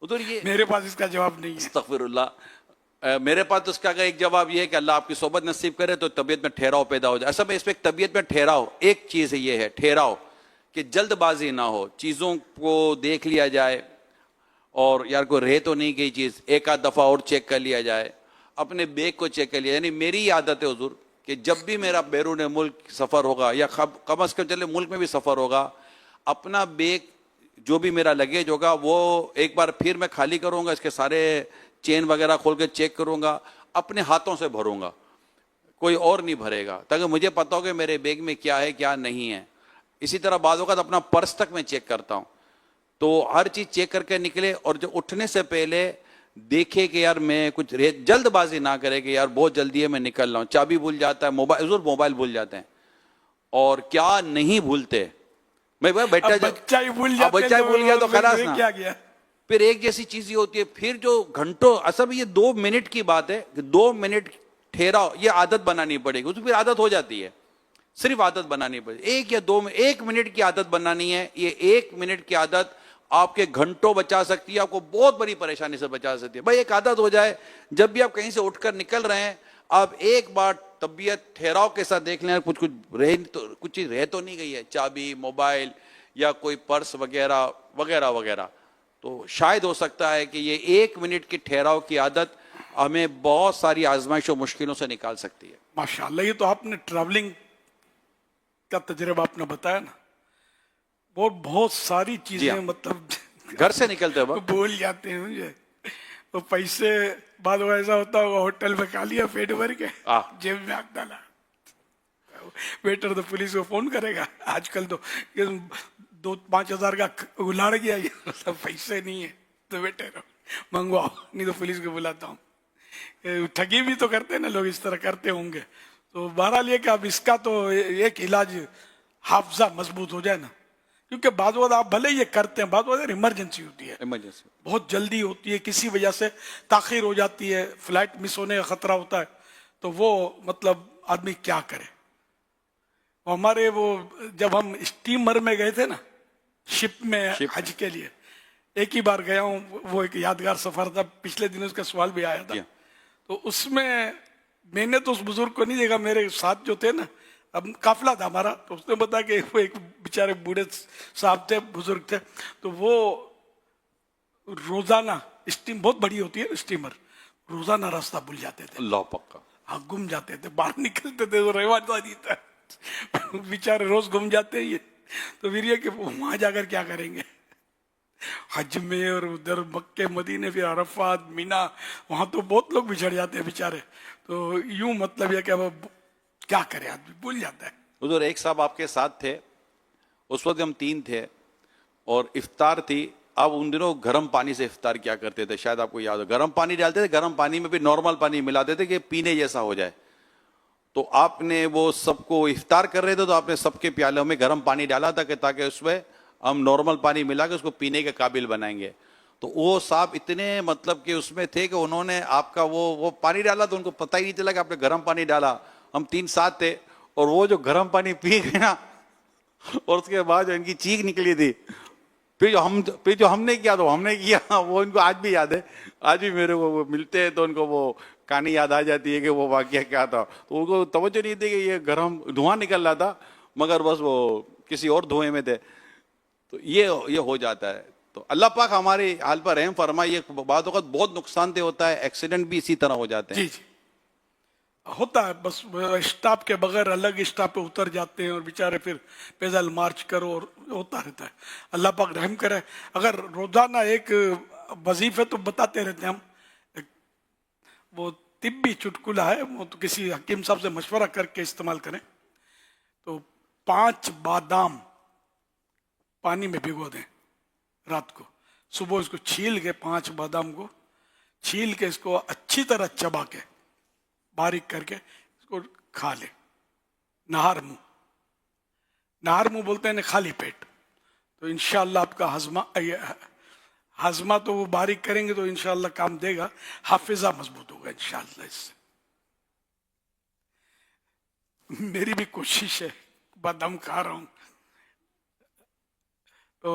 ادھر یہ میرے پاس اس کا جواب نہیں ہے. استغفر اللہ. میرے پاس اس کا ایک جواب یہ ہے کہ اللہ آپ کی صحبت نصیب کرے تو طبیعت میں ٹھہراؤ پیدا ہو جائے. اصل میں اس پہ ایک طبیعت میں ٹھہراؤ، ایک چیز یہ ہے ٹھہراؤ، کہ جلد بازی نہ ہو، چیزوں کو دیکھ لیا جائے، اور یار کوئی رہ تو نہیں گئی چیز، ایک آدھ دفعہ اور چیک کر لیا جائے، اپنے بیگ کو چیک کر لیا. یعنی میری عادت ہے حضور کہ جب بھی میرا بیرون ملک سفر ہوگا، یا کم از کم چلے ملک میں بھی سفر ہوگا، اپنا بیگ جو بھی میرا لگیج ہوگا وہ ایک بار پھر میں خالی کروں گا، اس کے سارے چین وغیرہ کھول کے چیک کروں گا، اپنے ہاتھوں سے بھروں گا، کوئی اور نہیں بھرے گا، تاکہ مجھے پتا ہو کہ میرے بیگ میں کیا ہے کیا نہیں ہے. اسی طرح بعض اوقات اپنا پرس تک میں چیک کرتا ہوں، تو ہر چیز چیک کر کے نکلے. اور جو اٹھنے سے پہلے دیکھے کہ یار میں کچھ جلد بازی نہ کرے کہ یار بہت جلدی ہے میں نکل رہا ہوں. چابی بھول جاتا ہے، موبائل بھول جاتے ہیں، اور کیا نہیں بھولتے. میں بچہ ہی بھول گیا تو خلاص نا، کیا گیا. پھر ایک جیسی چیز یہ ہوتی ہے، پھر جو گھنٹوں، اصل میں یہ 2 منٹ کی بات ہے کہ 2 منٹ ٹھہراؤ، یہ عادت بنانی پڑے گی. اس پھر عادت ہو جاتی ہے، صرف عادت بنانی پڑے گی. 1 یا 2 1 منٹ کی عادت بنانی ہے. یہ 1 منٹ کی عادت آپ کے گھنٹوں بچا سکتی ہے، آپ کو بہت بڑی پریشانی سے بچا سکتی ہے. بھائی ایک عادت ہو جائے، جب بھی آپ کہیں سے اٹھ کر نکل رہے ہیں، آپ ایک بار طبیعت ٹھہراؤ کے ساتھ دیکھ لیں کچھ چیز رہ تو نہیں گئی ہے، چابی، موبائل یا کوئی پرس وغیرہ وغیرہ وغیرہ. تو شاید ہو سکتا ہے کہ یہ 1 منٹ کی ٹھہراؤ کی عادت ہمیں بہت ساری آزمائشوں مشکلوں سے نکال سکتی ہے. ماشاءاللہ، یہ تو آپ نے ٹریولنگ का तजर्बा आपने बताया ना, वो बहुत सारी चीजें मतलब घर से निकलते वक्त भूल जाते हैं मुझे। तो पैसे बाद में ऐसा होता होगा, होटल में खा लिया पेट भर के, जेब में हाथ डाला, वेटर तो पुलिस को फोन करेगा। आजकल तो 2-5 हज़ार का उलाड़ गया, ये सब पैसे नहीं है तो वेटर मंगवाओ, नहीं तो पुलिस को बुलाता हूँ। ठगी भी तो करते हैं ना लोग, इस तरह करते होंगे। तो बहरहाल ये कि अब इसका तो एक इलाज हाफजा मजबूत हो जाए ना, क्योंकि बाद वक्त आप भले ये करते हैं, बाद वक्त इमरजेंसी होती है, इमरजेंसी बहुत जल्दी होती है, किसी वजह से ताखिर हो जाती है, फ्लाइट मिस होने का खतरा होता है, तो वो मतलब आदमी क्या करे। हमारे वो जब हम स्टीमर में गए थे ना, शिप में हज के लिए, एक ही बार गया हूँ, वो एक यादगार सफर था। पिछले दिन उसका सवाल भी आया था, तो उसमें मैंने तो उस बुजुर्ग को नहीं देखा, मेरे साथ जो थे ना, अब काफिला था हमारा, तो उसने बताया कि वो एक बेचारे बूढ़े साहब थे, बुजुर्ग थे, तो वो रोजाना, स्टीम बहुत बड़ी होती है स्टीमर, रोजाना रास्ता भूल जाते थे, अल्लाह पक्का, हाँ गुम जाते थे, बाहर निकलते थे तो रवानी था, बेचारे रोज गुम जाते हैं ये। तो फिर ये कि वहां जाकर क्या करेंगे, हज में और उधर मक्के मदीने, फिर अरफात मीना, वहां तो बहुत लोग बिछड़ जाते हैं बेचारे। तो यूं मतलब ये कि अब क्या करे, आदमी भूल जाता है। उधर एक साहब आपके साथ थे, उस वक्त हम 3 थे और इफ्तार थी। अब उन दिनों गर्म पानी से इफ्तार किया करते थे, शायद आपको याद हो, गर्म पानी डालते थे, गर्म पानी में भी नॉर्मल पानी मिलाते थे कि पीने जैसा हो जाए। तो आपने वो सबको इफ्तार कर रहे थे, तो आपने सबके प्यालों में गर्म पानी डाला था कि ताकि उसमें हम नॉर्मल पानी मिला के उसको पीने के काबिल बनाएंगे। तो वो साहब इतने मतलब कि उसमें थे कि उन्होंने आपका वो पानी डाला तो उनको पता ही नहीं चला कि आपने गर्म पानी डाला। हम 3 साथ थे और वो जो गर्म पानी पी गए ना, और उसके बाद जो इनकी चीख निकली थी, फिर जो हमने किया तो हमने किया, वो इनको आज भी याद है। आज भी मेरे को वो मिलते हैं तो उनको वो कहानी याद आ जाती है कि वो वाकया क्या था। तो उनको तवज्जो नहीं थी कि ये गर्म धुआं निकल रहा था, मगर बस वो किसी और धुएं में थे। तो ये हो जाता है। तो अल्लाह पाक हमारे हाल पर रहम फरमाए। ये बात वक्त बहुत नुकसानदेह होता है, एक्सीडेंट भी इसी तरह हो जाते हैं। जी होता है, बस स्टॉप के बगैर अलग स्टॉप पे उतर जाते हैं और बेचारे फिर पैदल मार्च करो और होता रहता है। अल्लाह पाक रहम करे। अगर रोजाना एक वजीफे तो बताते रहते हैं हम, वो तिब्बी चुटकुला है, वो तो किसी हकीम साहब से मशवरा करके इस्तेमाल करें। तो 5 बादाम पानी में भिगो दें रात को, सुबह इसको छील के 5 बादाम को छील के इसको अच्छी तरह चबा के बारीक करके इसको खा ले, नहार मुंह बोलते हैं खाली पेट। तो इंशाअल्लाह आपका हजमा तो वो बारीक करेंगे तो इंशाअल्लाह काम देगा, हाफिजा मजबूत होगा इंशाअल्लाह इससे। मेरी भी कोशिश है, बादाम खा रहा हूं, तो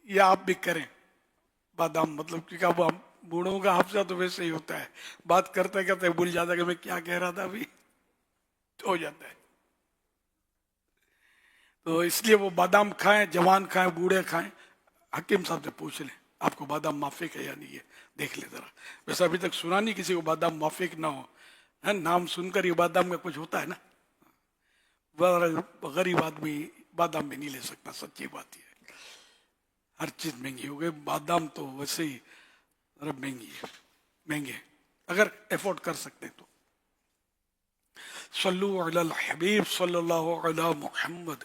ये आप भी करें बादाम, मतलब क्योंकि अब हम बूढ़ों का हाफिजा तो वैसे ही होता है, बात करते करते भूल जाता है कि मैं क्या कह रहा था अभी, हो जाता है। तो इसलिए वो बादाम खाएं, जवान खाएं, बूढ़े खाएं। हकीम साहब से पूछ लें आपको बादाम माफिक है या नहीं है, देख ले जरा। वैसे अभी तक सुना नहीं किसी को बादाम माफिक ना हो, है नाम सुनकर ये बादाम का कुछ होता है ना। गरीब आदमी बादाम भी नहीं ले सकता, सच्ची बात है। हर चीज महंगी हो गई, बादाम तो वैसे ही महंगे, अगर एफोर्ड कर सकते तो। सल्लु अलल हबीब सल्लल्लाहु अला मुहम्मद।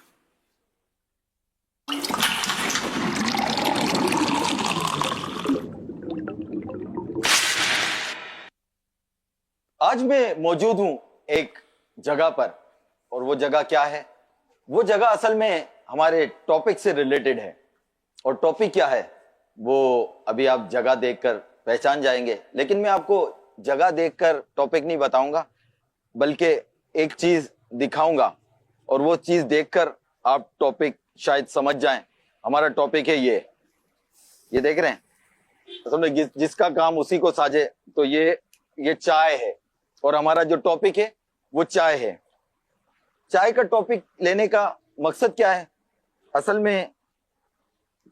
आज मैं मौजूद हूं एक जगह पर, और वो जगह क्या है? वो जगह असल में हमारे टॉपिक से रिलेटेड है। और टॉपिक क्या है वो अभी आप जगह देखकर पहचान जाएंगे। लेकिन मैं आपको जगह देखकर टॉपिक नहीं बताऊंगा, बल्कि एक चीज दिखाऊंगा और वो चीज देखकर आप टॉपिक शायद समझ जाएं। हमारा टॉपिक है ये देख रहे हैं, असल में जिसका काम उसी को साजे। तो ये चाय है और हमारा जो टॉपिक है वो चाय है। चाय का टॉपिक लेने का मकसद क्या है? असल में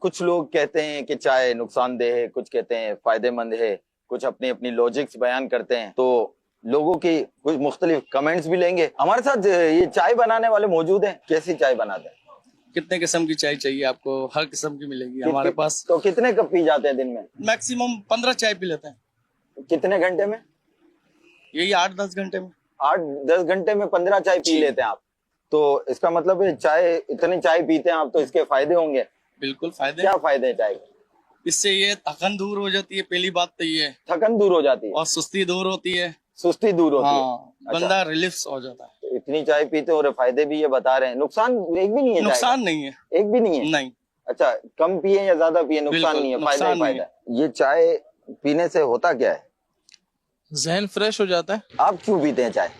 कुछ लोग कहते हैं कि चाय नुकसानदेह है, कुछ कहते हैं फायदेमंद है, कुछ अपनी अपनी लॉजिक्स बयान करते हैं। तो लोगों की कुछ मुख्तलिफ कमेंट्स भी लेंगे। हमारे साथ ये चाय बनाने वाले मौजूद हैं। कैसी चाय बनाते हैं? कितने किस्म की चाय चाहिए आपको? हर किस्म की मिलेगी हमारे पास। तो कितने कप पी जाते हैं दिन में? मैक्सिमम 15 चाय पी लेते हैं। कितने घंटे में? यही 8-10 घंटे में। 8-10 घंटे में 15 चाय पी लेते हैं आप? तो इसका मतलब है चाय, इतनी चाय पीते हैं आप तो इसके फायदे होंगे। बिल्कुल फायदे। क्या फायदे हैं चाय के? इससे ये थकन दूर हो जाती है, पहली बात तो ये। थकन दूर हो जाती है और सुस्ती दूर होती है। सुस्ती दूर होती है। हाँ, बंदा रिलीफ हो जाता है। तो इतनी चाय पीते और फायदे भी ये बता रहे हैं, नुकसान एक भी नहीं है? नुकसान नहीं है, एक भी नहीं है। नहीं। अच्छा, कम पिए या ज्यादा पिए नुकसान नहीं है, फायदा ही फायदा है। ये चाय पीने से होता क्या है? जहन फ्रेश हो जाता है। आप क्यों पीते हैं चाय?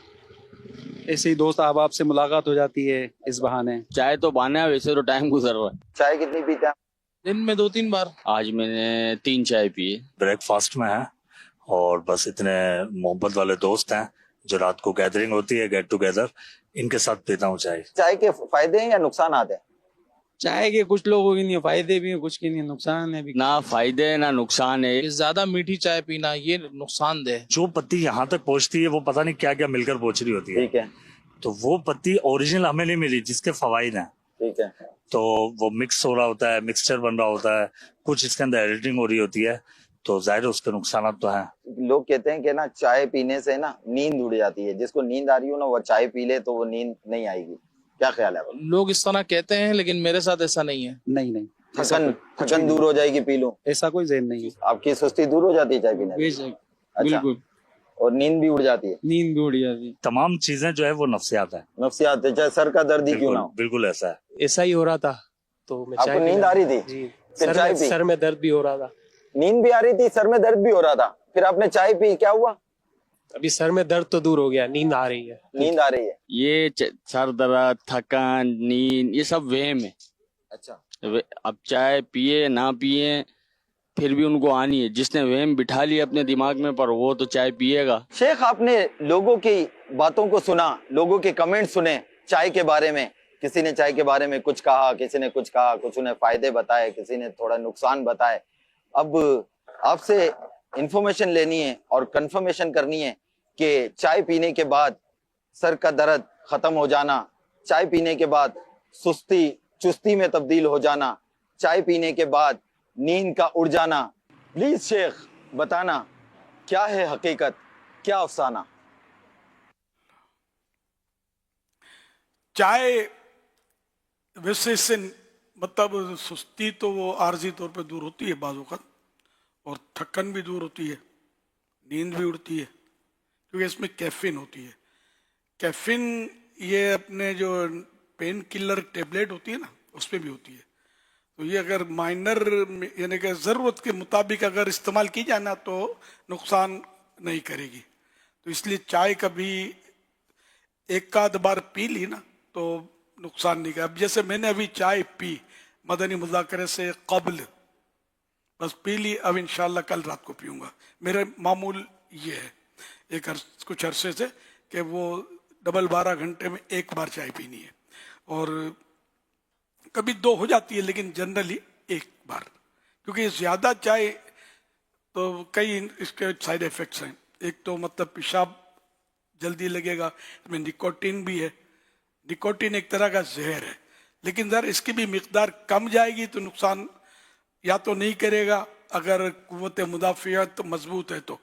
ऐसे ही दोस्त अहबाब से मुलाकात हो जाती है इस बहाने। चाय तो बहाना है, वैसे तो टाइम गुजर रहा है। चाय कितनी पीते हैं? दिन में 2-3 बार। आज मैंने 3 चाय पी। ब्रेकफास्ट में है और बस इतने मोहब्बत वाले दोस्त हैं जो रात को गैदरिंग होती है, गेट टुगेदर, इनके साथ पीता हूँ चाय। चाय के फायदे हैं या नुकसान आते हैं? चाय के कुछ लोगों के नहीं फायदे भी हैं, कुछ के नहीं नुकसान है भी। ना फायदे है ना नुकसान है। ज्यादा मीठी चाय पीना ये नुकसानदेह। जो पत्ती यहाँ तक पहुँचती है वो पता नहीं क्या क्या मिलकर पहुँच रही होती है। ठीक है। तो वो पत्ती ओरिजिनल हमें नहीं मिली जिसके फवाइद हैं। ठीक है। तो वो मिक्स हो रहा होता है, मिक्सचर बन रहा होता है, कुछ इसके अंदर एडिटिंग हो रही होती है, तो जाहिर है उसके नुकसान तो हैं। लोग कहते हैं कि ना चाय पीने से ना नींद उड़ जाती है, जिसको नींद आ रही हो ना वो चाय पी ले तो वो नींद नहीं आएगी। क्या ख्याल है? लोग इस तरह कहते हैं लेकिन मेरे साथ ऐसा नहीं है। नहीं। थकन दूर हो जाएगी पी लो, ऐसा कोई ज़हन नहीं है। आपकी सुस्ती दूर हो जाती है चाय पीने से? बिल्कुल। और नींद भी उड़ जाती है? नींद भी उड़ जाती है। तमाम चीजें जो है वो नफ्सियात है। नफ्सियात है, चाहे सर का दर्द ही क्यों ना हो। बिल्कुल ऐसा है। ऐसा ही हो रहा था तो मैं आपको नींद आ रही थी? जी। फिर चाय पी? सर में दर्द भी हो रहा था। नींद भी आ रही थी, सर में दर्द भी हो रहा था, फिर आपने चाय पी, क्या हुआ? अभी सर में दर्द तो दूर हो गया, नींद आ रही है। नींद आ रही है। ये सर दर्द, थकान, नींद, ये सब वहम है। अच्छा। अब चाय पिए ना पिए फिर भी उनको आनी है। जिसने वहम बिठा लिया अपने दिमाग में पर वो तो चाय पिएगा। शेख, आपने लोगों की बातों को सुना, लोगों के कमेंट सुने चाय के बारे में। किसी ने चाय के बारे में कुछ कहा, किसी ने कुछ कहा, कुछ ने फायदे बताए, किसी ने थोड़ा नुकसान बताए। अब आपसे इंफॉर्मेशन लेनी है और कंफर्मेशन करनी है कि चाय पीने के बाद सर का दर्द खत्म हो जाना, चाय पीने के बाद सुस्ती चुस्ती में तब्दील हो जाना, चाय पीने के बाद नींद का उड़ जाना। प्लीज शेख बताना क्या है हकीकत, क्या अफसाना? चाय वैसे इससे मतलब सुस्ती तो वो आर्जी तौर पे दूर होती है बाज़ वक़्त, और थकन भी दूर होती है, नींद भी उड़ती है, क्योंकि इसमें कैफीन होती है। कैफीन ये अपने जो पेन किलर टेबलेट होती है ना उस पर भी होती है। तो ये अगर माइनर यानी कि ज़रूरत के मुताबिक अगर इस्तेमाल की जाए ना तो नुकसान नहीं करेगी। तो इसलिए चाय कभी एक आध बार पी ली ना तो नुकसान नहीं कर। अब जैसे मैंने अभी चाय पी मदनी मुज़ाकरे से कबल, बस पी ली, अब इंशाल्लाह कल रात को पीऊँगा। मेरा मामूल ये है कुछ अरसे से कि वो डबल 12 घंटे में एक बार चाय पीनी है, और कभी 2 हो जाती है लेकिन जनरली एक बार, क्योंकि ज़्यादा चाय तो कई इसके साइड इफ़ेक्ट्स हैं। एक तो मतलब पेशाब जल्दी लगेगा, इसमें निकोटीन भी है। निकोटीन एक तरह का जहर है, लेकिन ज़रा इसकी भी मिकदार कम जाएगी तो नुकसान या तो नहीं करेगा, अगर कुव्वत मुदाफ़ियत मजबूत है तो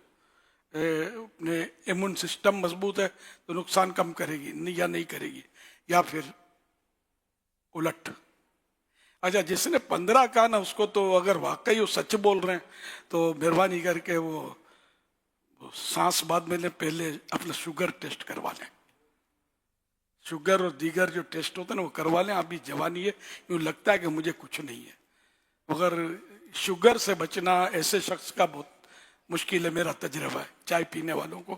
अपने इम्यून सिस्टम मजबूत है तो नुकसान कम करेगी नहीं, या नहीं करेगी, या फिर उलट। अच्छा, जिसने 15 कहा ना उसको तो अगर वाकई वो सच बोल रहे हैं तो मेहरबानी करके वो सांस बाद में पहले अपना शुगर टेस्ट करवा लें। शुगर और दीगर जो टेस्ट होते हैं ना वो करवा लें। अभी जवानी है, यूँ लगता है कि मुझे कुछ नहीं है, मगर शुगर से बचना ऐसे शख्स का बहुत मुश्किल है। मेरा तजर्बा है चाय पीने वालों को,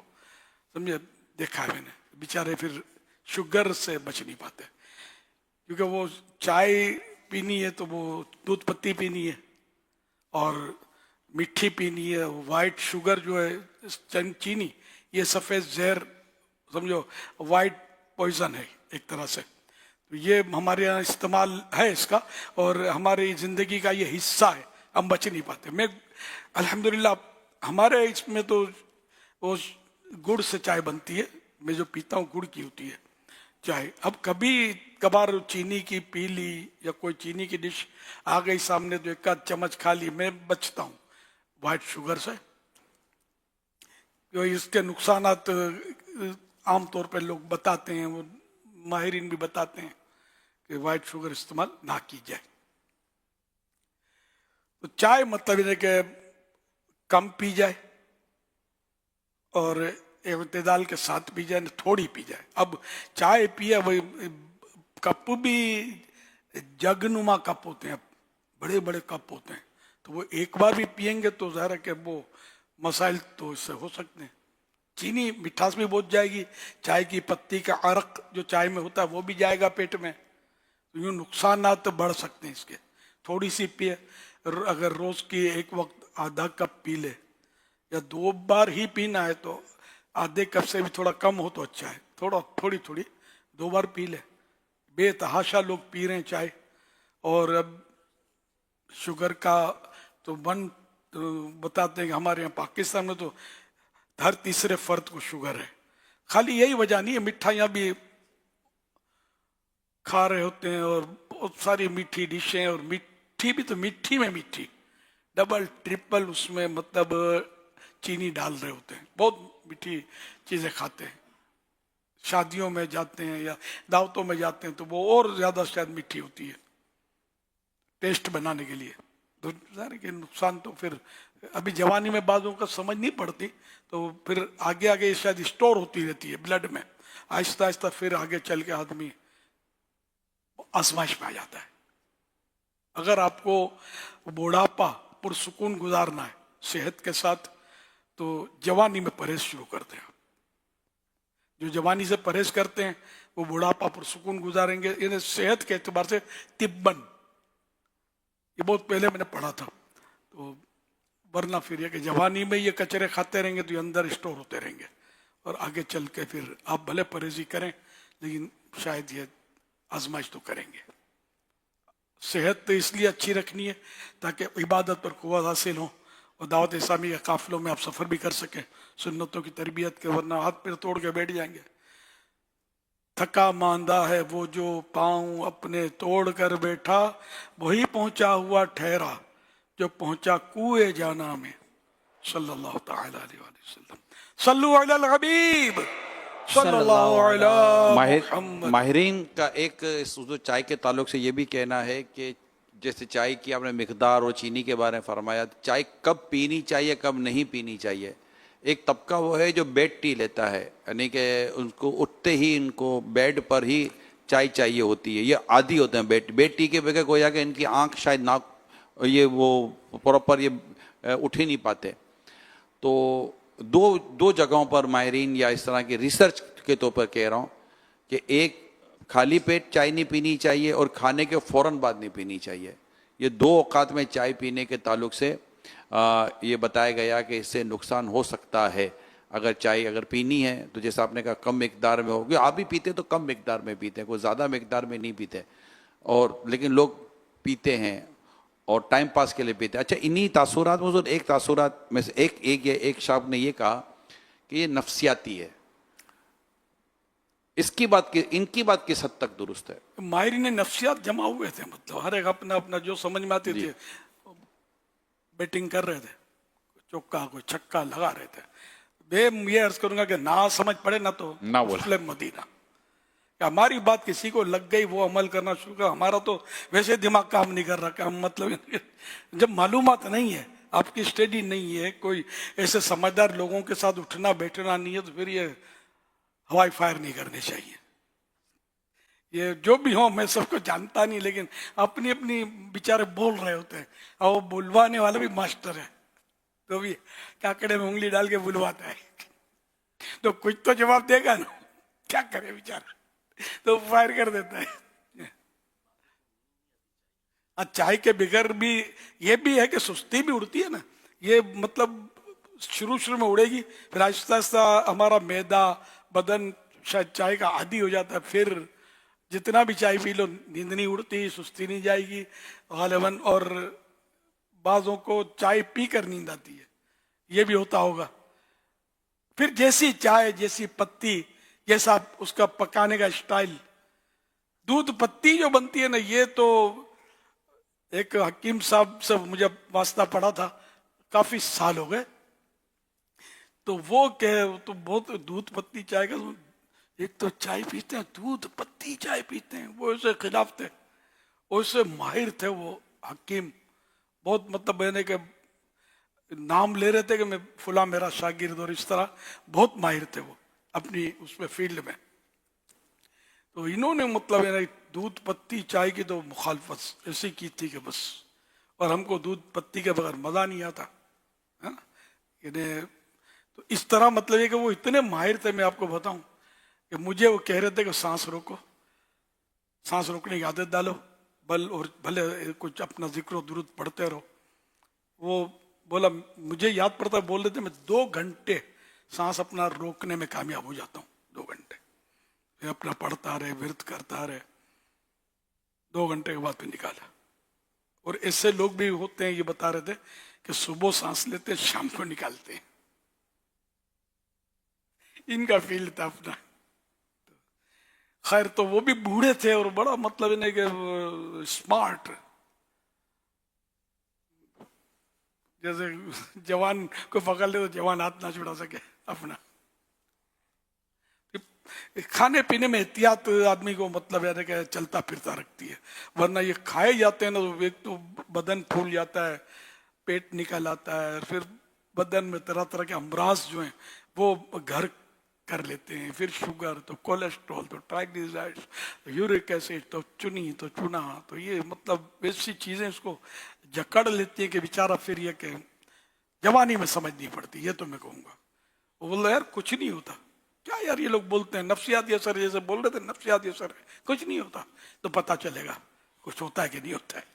समझे, देखा है मैंने, बेचारे फिर शुगर से बच नहीं पाते, क्योंकि वो चाय पीनी है तो वो दूध पत्ती पीनी है और मीठी पीनी है। वाइट शुगर जो है चीनी, ये सफ़ेद जहर समझो, वाइट पॉइजन है एक तरह से। तो ये हमारे यहाँ इस्तेमाल है इसका, और हमारी ज़िंदगी का ये हिस्सा है, हम बच नहीं पाते। मैं अल्हम्दुलिल्लाह हमारे इसमें तो वो गुड़ से चाय बनती है, मैं जो पीता हूँ गुड़ की होती है चाय। अब कभी कभार चीनी की पी ली या कोई चीनी की डिश आ गई सामने तो एक आध चम्मच खा ली, मैं बचता हूँ वाइट शुगर से, क्योंकि इसके नुकसानात आमतौर पर लोग बताते हैं, वो माहिरीन भी बताते हैं कि वाइट शुगर इस्तेमाल ना की जाए। तो चाय मतलब है कि कम पी जाए और इत्तेदाल के साथ पी जाए, थोड़ी पी जाए। अब चाय पिए वही कप भी जगनुमा कप होते हैं, बड़े बड़े कप होते हैं, तो वो एक बार भी पिएंगे तो ज़ाहिर है कि वो मसाइल तो इससे हो सकते हैं। चीनी मिठास भी बहुत जाएगी, चाय की पत्ती का अरक जो चाय में होता है वो भी जाएगा पेट में, तो यूँ नुकसानात तो बढ़ सकते हैं इसके। थोड़ी सी पिए, अगर रोज़ की एक वक्त आधा कप पी ले या 2 बार ही पीना है तो आधे कप से भी थोड़ा कम हो तो अच्छा है, थोड़ी 2 बार पी ले। बेतहाशा लोग पी रहे हैं चाय, और अब शुगर का तो बताते हैं कि हमारे यहाँ पाकिस्तान में तो हर तीसरे फर्द को शुगर है। खाली यही वजह नहीं है, मिठाइयाँ भी खा रहे होते हैं और बहुत सारी मीठी डिशें, और मीठी भी तो मीठी में मीठी, डबल ट्रिपल उसमें मतलब चीनी डाल रहे होते हैं, बहुत मीठी चीज़ें खाते हैं। शादियों में जाते हैं या दावतों में जाते हैं तो वो और ज़्यादा शायद मीठी होती है टेस्ट बनाने के लिए। तो के नुकसान तो फिर अभी जवानी में बाज़ों का समझ नहीं पड़ती, तो फिर आगे आगे शायद स्टोर होती रहती है ब्लड में, आहिस्ता आहिस्ता फिर आगे चल के आदमी आजमाइश में आ जाता है। अगर आपको बुढ़ापा पुरसुकून गुजारना है सेहत के साथ, तो जवानी में परहेज शुरू करते हैं। जो जवानी से परहेज करते हैं वो बुढ़ापा पुरसुकून गुजारेंगे, यानी सेहत के एतबार से तिब्बन, ये बहुत पहले मैंने पढ़ा था। तो वरना फिर ये कि जवानी में ये कचरे खाते रहेंगे तो ये अंदर स्टोर होते रहेंगे, और आगे चल के फिर आप भले परहेजी करें लेकिन शायद ये आजमाइश तो करेंगे। सेहत तो इसलिए अच्छी रखनी है ताकि इबादत पर कुव्वत हासिल हो और दावत इस्लामी के काफिलों में आप सफ़र भी कर सकें सुन्नतों की तरबियत के, वरना हाथ पैर तोड़ के बैठ जाएंगे। थका मांदा है वो जो पाँव अपने तोड़ कर बैठा, वही पहुंचा हुआ ठहरा जो पहुंचा कुएं जाना में। सल्लल्लाहु ताला अलैहि वसल्लम। सल्लु अलल हबीब सल्लल्लाहु अलैहि मुहम्मद। माहिरीन का एक जो चाय के ताल्लुक से ये भी कहना है कि जैसे चाय की आपने मिकदार और चीनी के बारे में फरमाया, चाय कब पीनी चाहिए कब नहीं पीनी चाहिए। एक तबका वो है जो बेड टी लेता है, यानी कि उनको उठते ही इनको बेड पर ही चाय चाहिए होती है, ये आदी होते हैं बेड टी के बगैर गोया कि इनकी आंख शायद ना ये वो प्रॉपर ये उठ ही नहीं पाते। तो दो जगहों पर माहिरीन या इस तरह की रिसर्च के तौर पर कह रहा हूँ कि एक खाली पेट चाय नहीं पीनी चाहिए और खाने के फ़ौरन बाद नहीं पीनी चाहिए। ये 2 औकात में चाय पीने के ताल्लुक से ये बताया गया कि इससे नुकसान हो सकता है। अगर चाय अगर पीनी है तो जैसा आपने कहा कम मिकदार में होगी, आप भी पीते तो कम मिकदार में पीते हैं, कोई ज़्यादा मिकदार में नहीं पीते, और लेकिन लोग पीते हैं और टाइम पास के लिए पीते हैं। अच्छा, इन्हीं तासुरात में एक तासुरात में से एक साहब ने ये कहा कि ये नफ्सियाती है, इनकी बात किस हद तक दुरुस्त है? माहिरी ने नफ्सियात जमा हुए थे, मतलब हर एक अपना अपना जो समझ में आती थी बैटिंग कर रहे थे, चौका कोई छक्का लगा रहे थे। मैं ये अर्ज करूंगा कि ना समझ पड़े ना तो ना बोले मदीना, हमारी बात किसी को लग गई वो अमल करना शुरू कर। हमारा तो वैसे दिमाग काम नहीं कर रहा कि हम मतलब जब मालूमात नहीं है, आपकी स्टडी नहीं है, कोई ऐसे समझदार लोगों के साथ उठना बैठना नहीं है, तो फिर ये हवाई फायर नहीं करनी चाहिए। ये जो भी हो, मैं सबको जानता नहीं, लेकिन अपनी अपनी बेचारे बोल रहे होते हैं, और वो बुलवाने वाला भी मास्टर है, तो भी काकड़े में उंगली डाल के बुलवाता है, तो कुछ तो जवाब देगा ना, क्या करे बेचारा, तो फायर कर देता है। चाय के बगैर भी ये भी है कि सुस्ती भी उड़ती है ना, ये मतलब शुरू में उड़ेगी, फिर आहिस्ता आहिस्ता हमारा मैदा बदन शायद चाय का आदी हो जाता है, फिर जितना भी चाय पी लो नींद नहीं उड़ती, सुस्ती नहीं जाएगी गालिबन, और बाज़ों को चाय पी कर नींद आती है, ये भी होता होगा। फिर जैसी चाय, जैसी पत्ती, जैसा उसका पकाने का स्टाइल, दूध पत्ती जो बनती है ना, ये तो एक हकीम साहब से मुझे वास्ता पड़ा था, काफी साल हो गए, तो वो कहे तो बहुत दूध पत्ती चाय का, एक तो चाय पीते हैं दूध पत्ती चाय पीते हैं, वो उससे खिलाफ थे, उससे माहिर थे वो हकीम, बहुत मतलब मैंने के नाम ले रहे थे कि मैं फुला मेरा शागिर्द, और इस तरह बहुत माहिर थे वो अपनी उसमें फील्ड में। तो इन्होंने मतलब है ना दूध पत्ती चाय की तो मुखालफत ऐसी की थी कि बस, और हमको दूध पत्ती के बगैर मजा नहीं आता है ना। तो इस तरह मतलब है कि वो इतने माहिर थे, मैं आपको बताऊं कि मुझे वो कह रहे थे कि सांस रोको, सांस रोकने की आदत डालो, और भले कुछ अपना जिक्र दुरूद पढ़ते रहो। वो बोला, मुझे याद पड़ता, बोल रहे थे मैं 2 घंटे सांस अपना रोकने में कामयाब हो जाता हूँ, 2 घंटे मैं अपना पढ़ता रहे, विरत करता रहे, 2 घंटे के बाद फिर निकाला। और ऐसे लोग भी होते हैं, ये बता रहे थे कि सुबह सांस लेते हैं, शाम को निकालते हैं, इनका फील्ड था अपना। खैर, तो वो भी बूढ़े थे और बड़ा मतलब इन्हें कि स्मार्ट, जैसे जवान को पकड़ ले तो जवान हाथ ना छुड़ा सके अपना। खाने पीने में एहतियात आदमी को मतलब है कि चलता फिरता रखती है, वरना ये खाए जाते हैं ना तो एक तो बदन फूल जाता है, पेट निकल आता है, फिर बदन में तरह तरह के अमराज जो हैं वो घर कर लेते हैं, फिर शुगर तो कोलेस्ट्रॉल तो ट्राइग्लिसराइड्स तो यूरिक एसिड तो चुनी तो चूना, तो ये मतलब ऐसी चीजें इसको जकड़ लेती है कि बेचारा फिर ये कि जवानी में समझ नहीं पड़ती। ये तो मैं कहूँगा, वो बोल रहे यार कुछ नहीं होता, क्या यार ये लोग बोलते हैं नफ्सियाती असर, जैसे बोल रहे थे नफ्सियाती असर है, कुछ नहीं होता, तो पता चलेगा कुछ होता है कि नहीं होता है।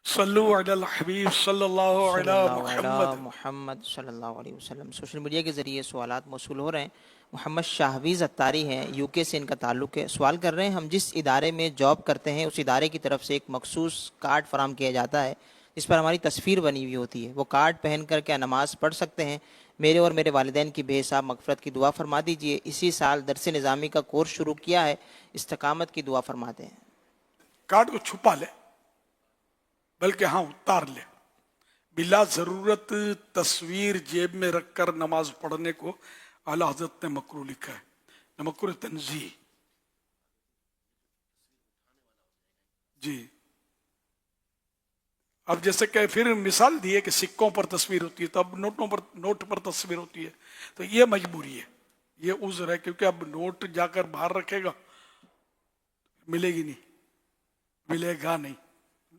सल्लु अलल हबीब सल्लल्लाहु अलैहि मुहम्मद सल्लल्लाहु अलैहि वसल्लम। सोशल मीडिया के जरिए सवालात मौसूल हो रहे हैं। मोहम्मद शाहवीज़ अत्तारी हैं, यूके से इनका ताल्लुक़ है। सवाल कर रहे हैं, हम जिस इदारे में जॉब करते हैं उस इदारे की तरफ से एक मखसूस कार्ड फराम किया जाता है जिस पर हमारी तस्वीर बनी हुई होती है। वो कार्ड पहन कर क्या नमाज पढ़ सकते हैं? मेरे और मेरे वालिदैन की बेहिसाब मगफरत की दुआ फरमा दीजिए। इसी साल दरस निज़ामी का कोर्स शुरू किया है, इस्तकामत की दुआ फरमाते हैं। कार्ड को छुपा ले, बल्कि हाँ उतार ले। बिला ज़रूरत तस्वीर जेब में रखकर नमाज पढ़ने को आला हज़रत ने मकरूह लिखा है, मकरूह तंज़ीह। जी, अब जैसे कि फिर मिसाल दी है कि सिक्कों पर तस्वीर होती है, तो अब नोट पर तस्वीर होती है, तो ये मजबूरी है, ये उज़्र है, क्योंकि अब नोट जाकर बाहर रखेगा मिलेगी नहीं, मिलेगा नहीं,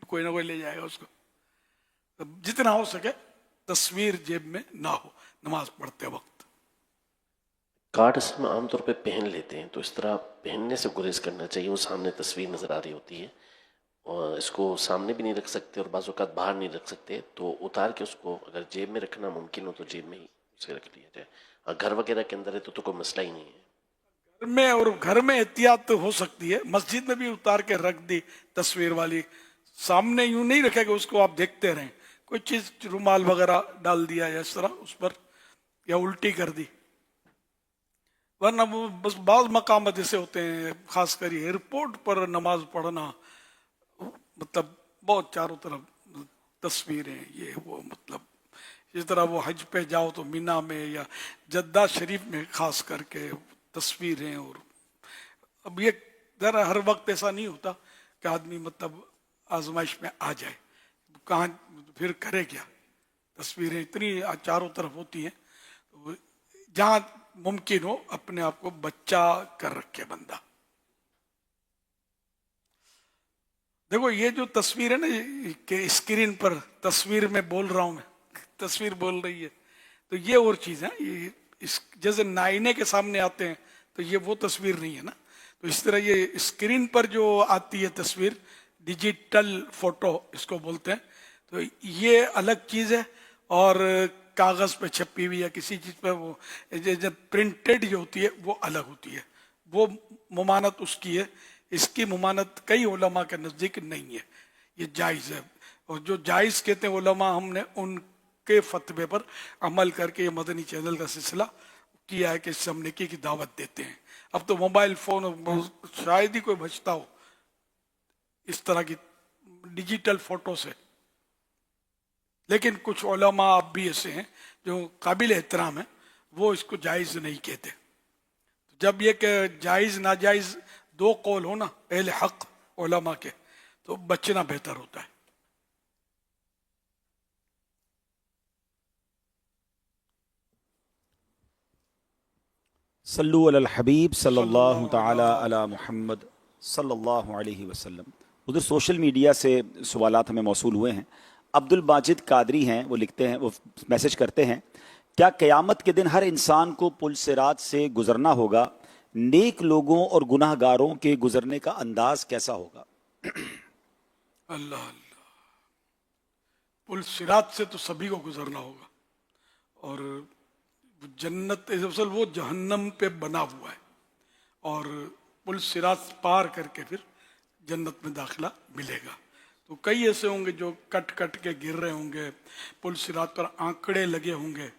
कोई ना कोई ले जाएगा उसको। तो जितना हो सके तस्वीर जेब में ना हो नमाज पढ़ते वक्त। कार्ड हम आमतौर पे पहन लेते हैं, तो इस तरह पहनने से गुरेज करना चाहिए। वो सामने तस्वीर नज़र आ रही होती है और इसको सामने भी नहीं रख सकते और बाज़ औक़ात बाहर नहीं रख सकते, तो उतार के उसको अगर जेब में रखना मुमकिन हो तो जेब में ही उसे रख लिया जाए। और घर वगैरह के अंदर है तो कोई मसला ही नहीं है। घर में, और घर में एहतियात हो सकती है, मस्जिद में भी उतार के रख दी तस्वीर वाली, सामने यूं नहीं रखेगा उसको, आप देखते रहें, कोई चीज रुमाल वगैरह डाल दिया या इस तरह उस पर, या उल्टी कर दी। वरना वो बस बाज़ मकाम जैसे होते हैं, खासकर एयरपोर्ट पर नमाज पढ़ना, मतलब बहुत चारों तरफ तस्वीरें ये वो, मतलब इस तरह वो हज पे जाओ तो मीना में या जद्दा शरीफ में खास करके तस्वीरें। और अब ये जरा हर वक्त ऐसा नहीं होता कि आदमी मतलब आजमाइश में आ जाए, कहाँ फिर करे क्या, तस्वीरें इतनी चारों तरफ होती हैं, तो जहाँ मुमकिन हो अपने आप को बच्चा कर रखे बंदा। देखो ये जो तस्वीर है ना कि स्क्रीन पर तस्वीर में बोल रहा हूं मैं, तस्वीर बोल रही है, तो ये और चीज है। ये जैसे नाइने के सामने आते हैं तो ये वो तस्वीर नहीं है ना, तो इस तरह ये स्क्रीन पर जो आती है तस्वीर, डिजिटल फोटो इसको बोलते हैं, तो ये अलग चीज है। और कागज पे छपी हुई या किसी चीज पे वो जब प्रिंटेड जो होती है वो अलग होती है, वो मुमानत उसकी है। इसकी मुमानत कई उलमा के नज़दीक नहीं है, ये जायज़ है। और जो जायज़ कहते हैं उलमा, हमने उन के फतवे पर अमल करके ये मदनी चैनल का सिलसिला किया है कि इससे हम नेकी की दावत देते हैं। अब तो मोबाइल फोन शायद ही कोई बचता हो इस तरह की डिजिटल फोटो से, लेकिन कुछ उलमा अब भी ऐसे हैं जो काबिल एहतराम है, वो इसको जायज नहीं कहते। जब ये कि जायज नाजायज दो कौल हो ना अहले हक उलमा के, तो बचना बेहतर होता है। सल्लु अलल हबीब सल्लल्लाहु ताला अला मुहम्मद सल्लल्लाहु अलैहि वसल्लम। उधर सोशल मीडिया से सवालात हमें मौसूल हुए हैं। अब्दुल माजिद कादरी हैं, वो लिखते हैं, वो मैसेज करते हैं, क्या क़यामत के दिन हर इंसान को पुल सिरात से गुजरना होगा? नेक लोगों और गुनाहगारों के गुजरने का अंदाज कैसा होगा? अल्लाह अल्लाह, पुल सिरात से तो सभी को गुजरना होगा, और जन्नत असल वो जहन्नम पे बना हुआ है, और पुल सिरात पार करके फिर जन्नत में दाखिला मिलेगा। तो कई ऐसे होंगे जो कट कट के गिर रहे होंगे, पुल सिरात पर आंकड़े लगे होंगे,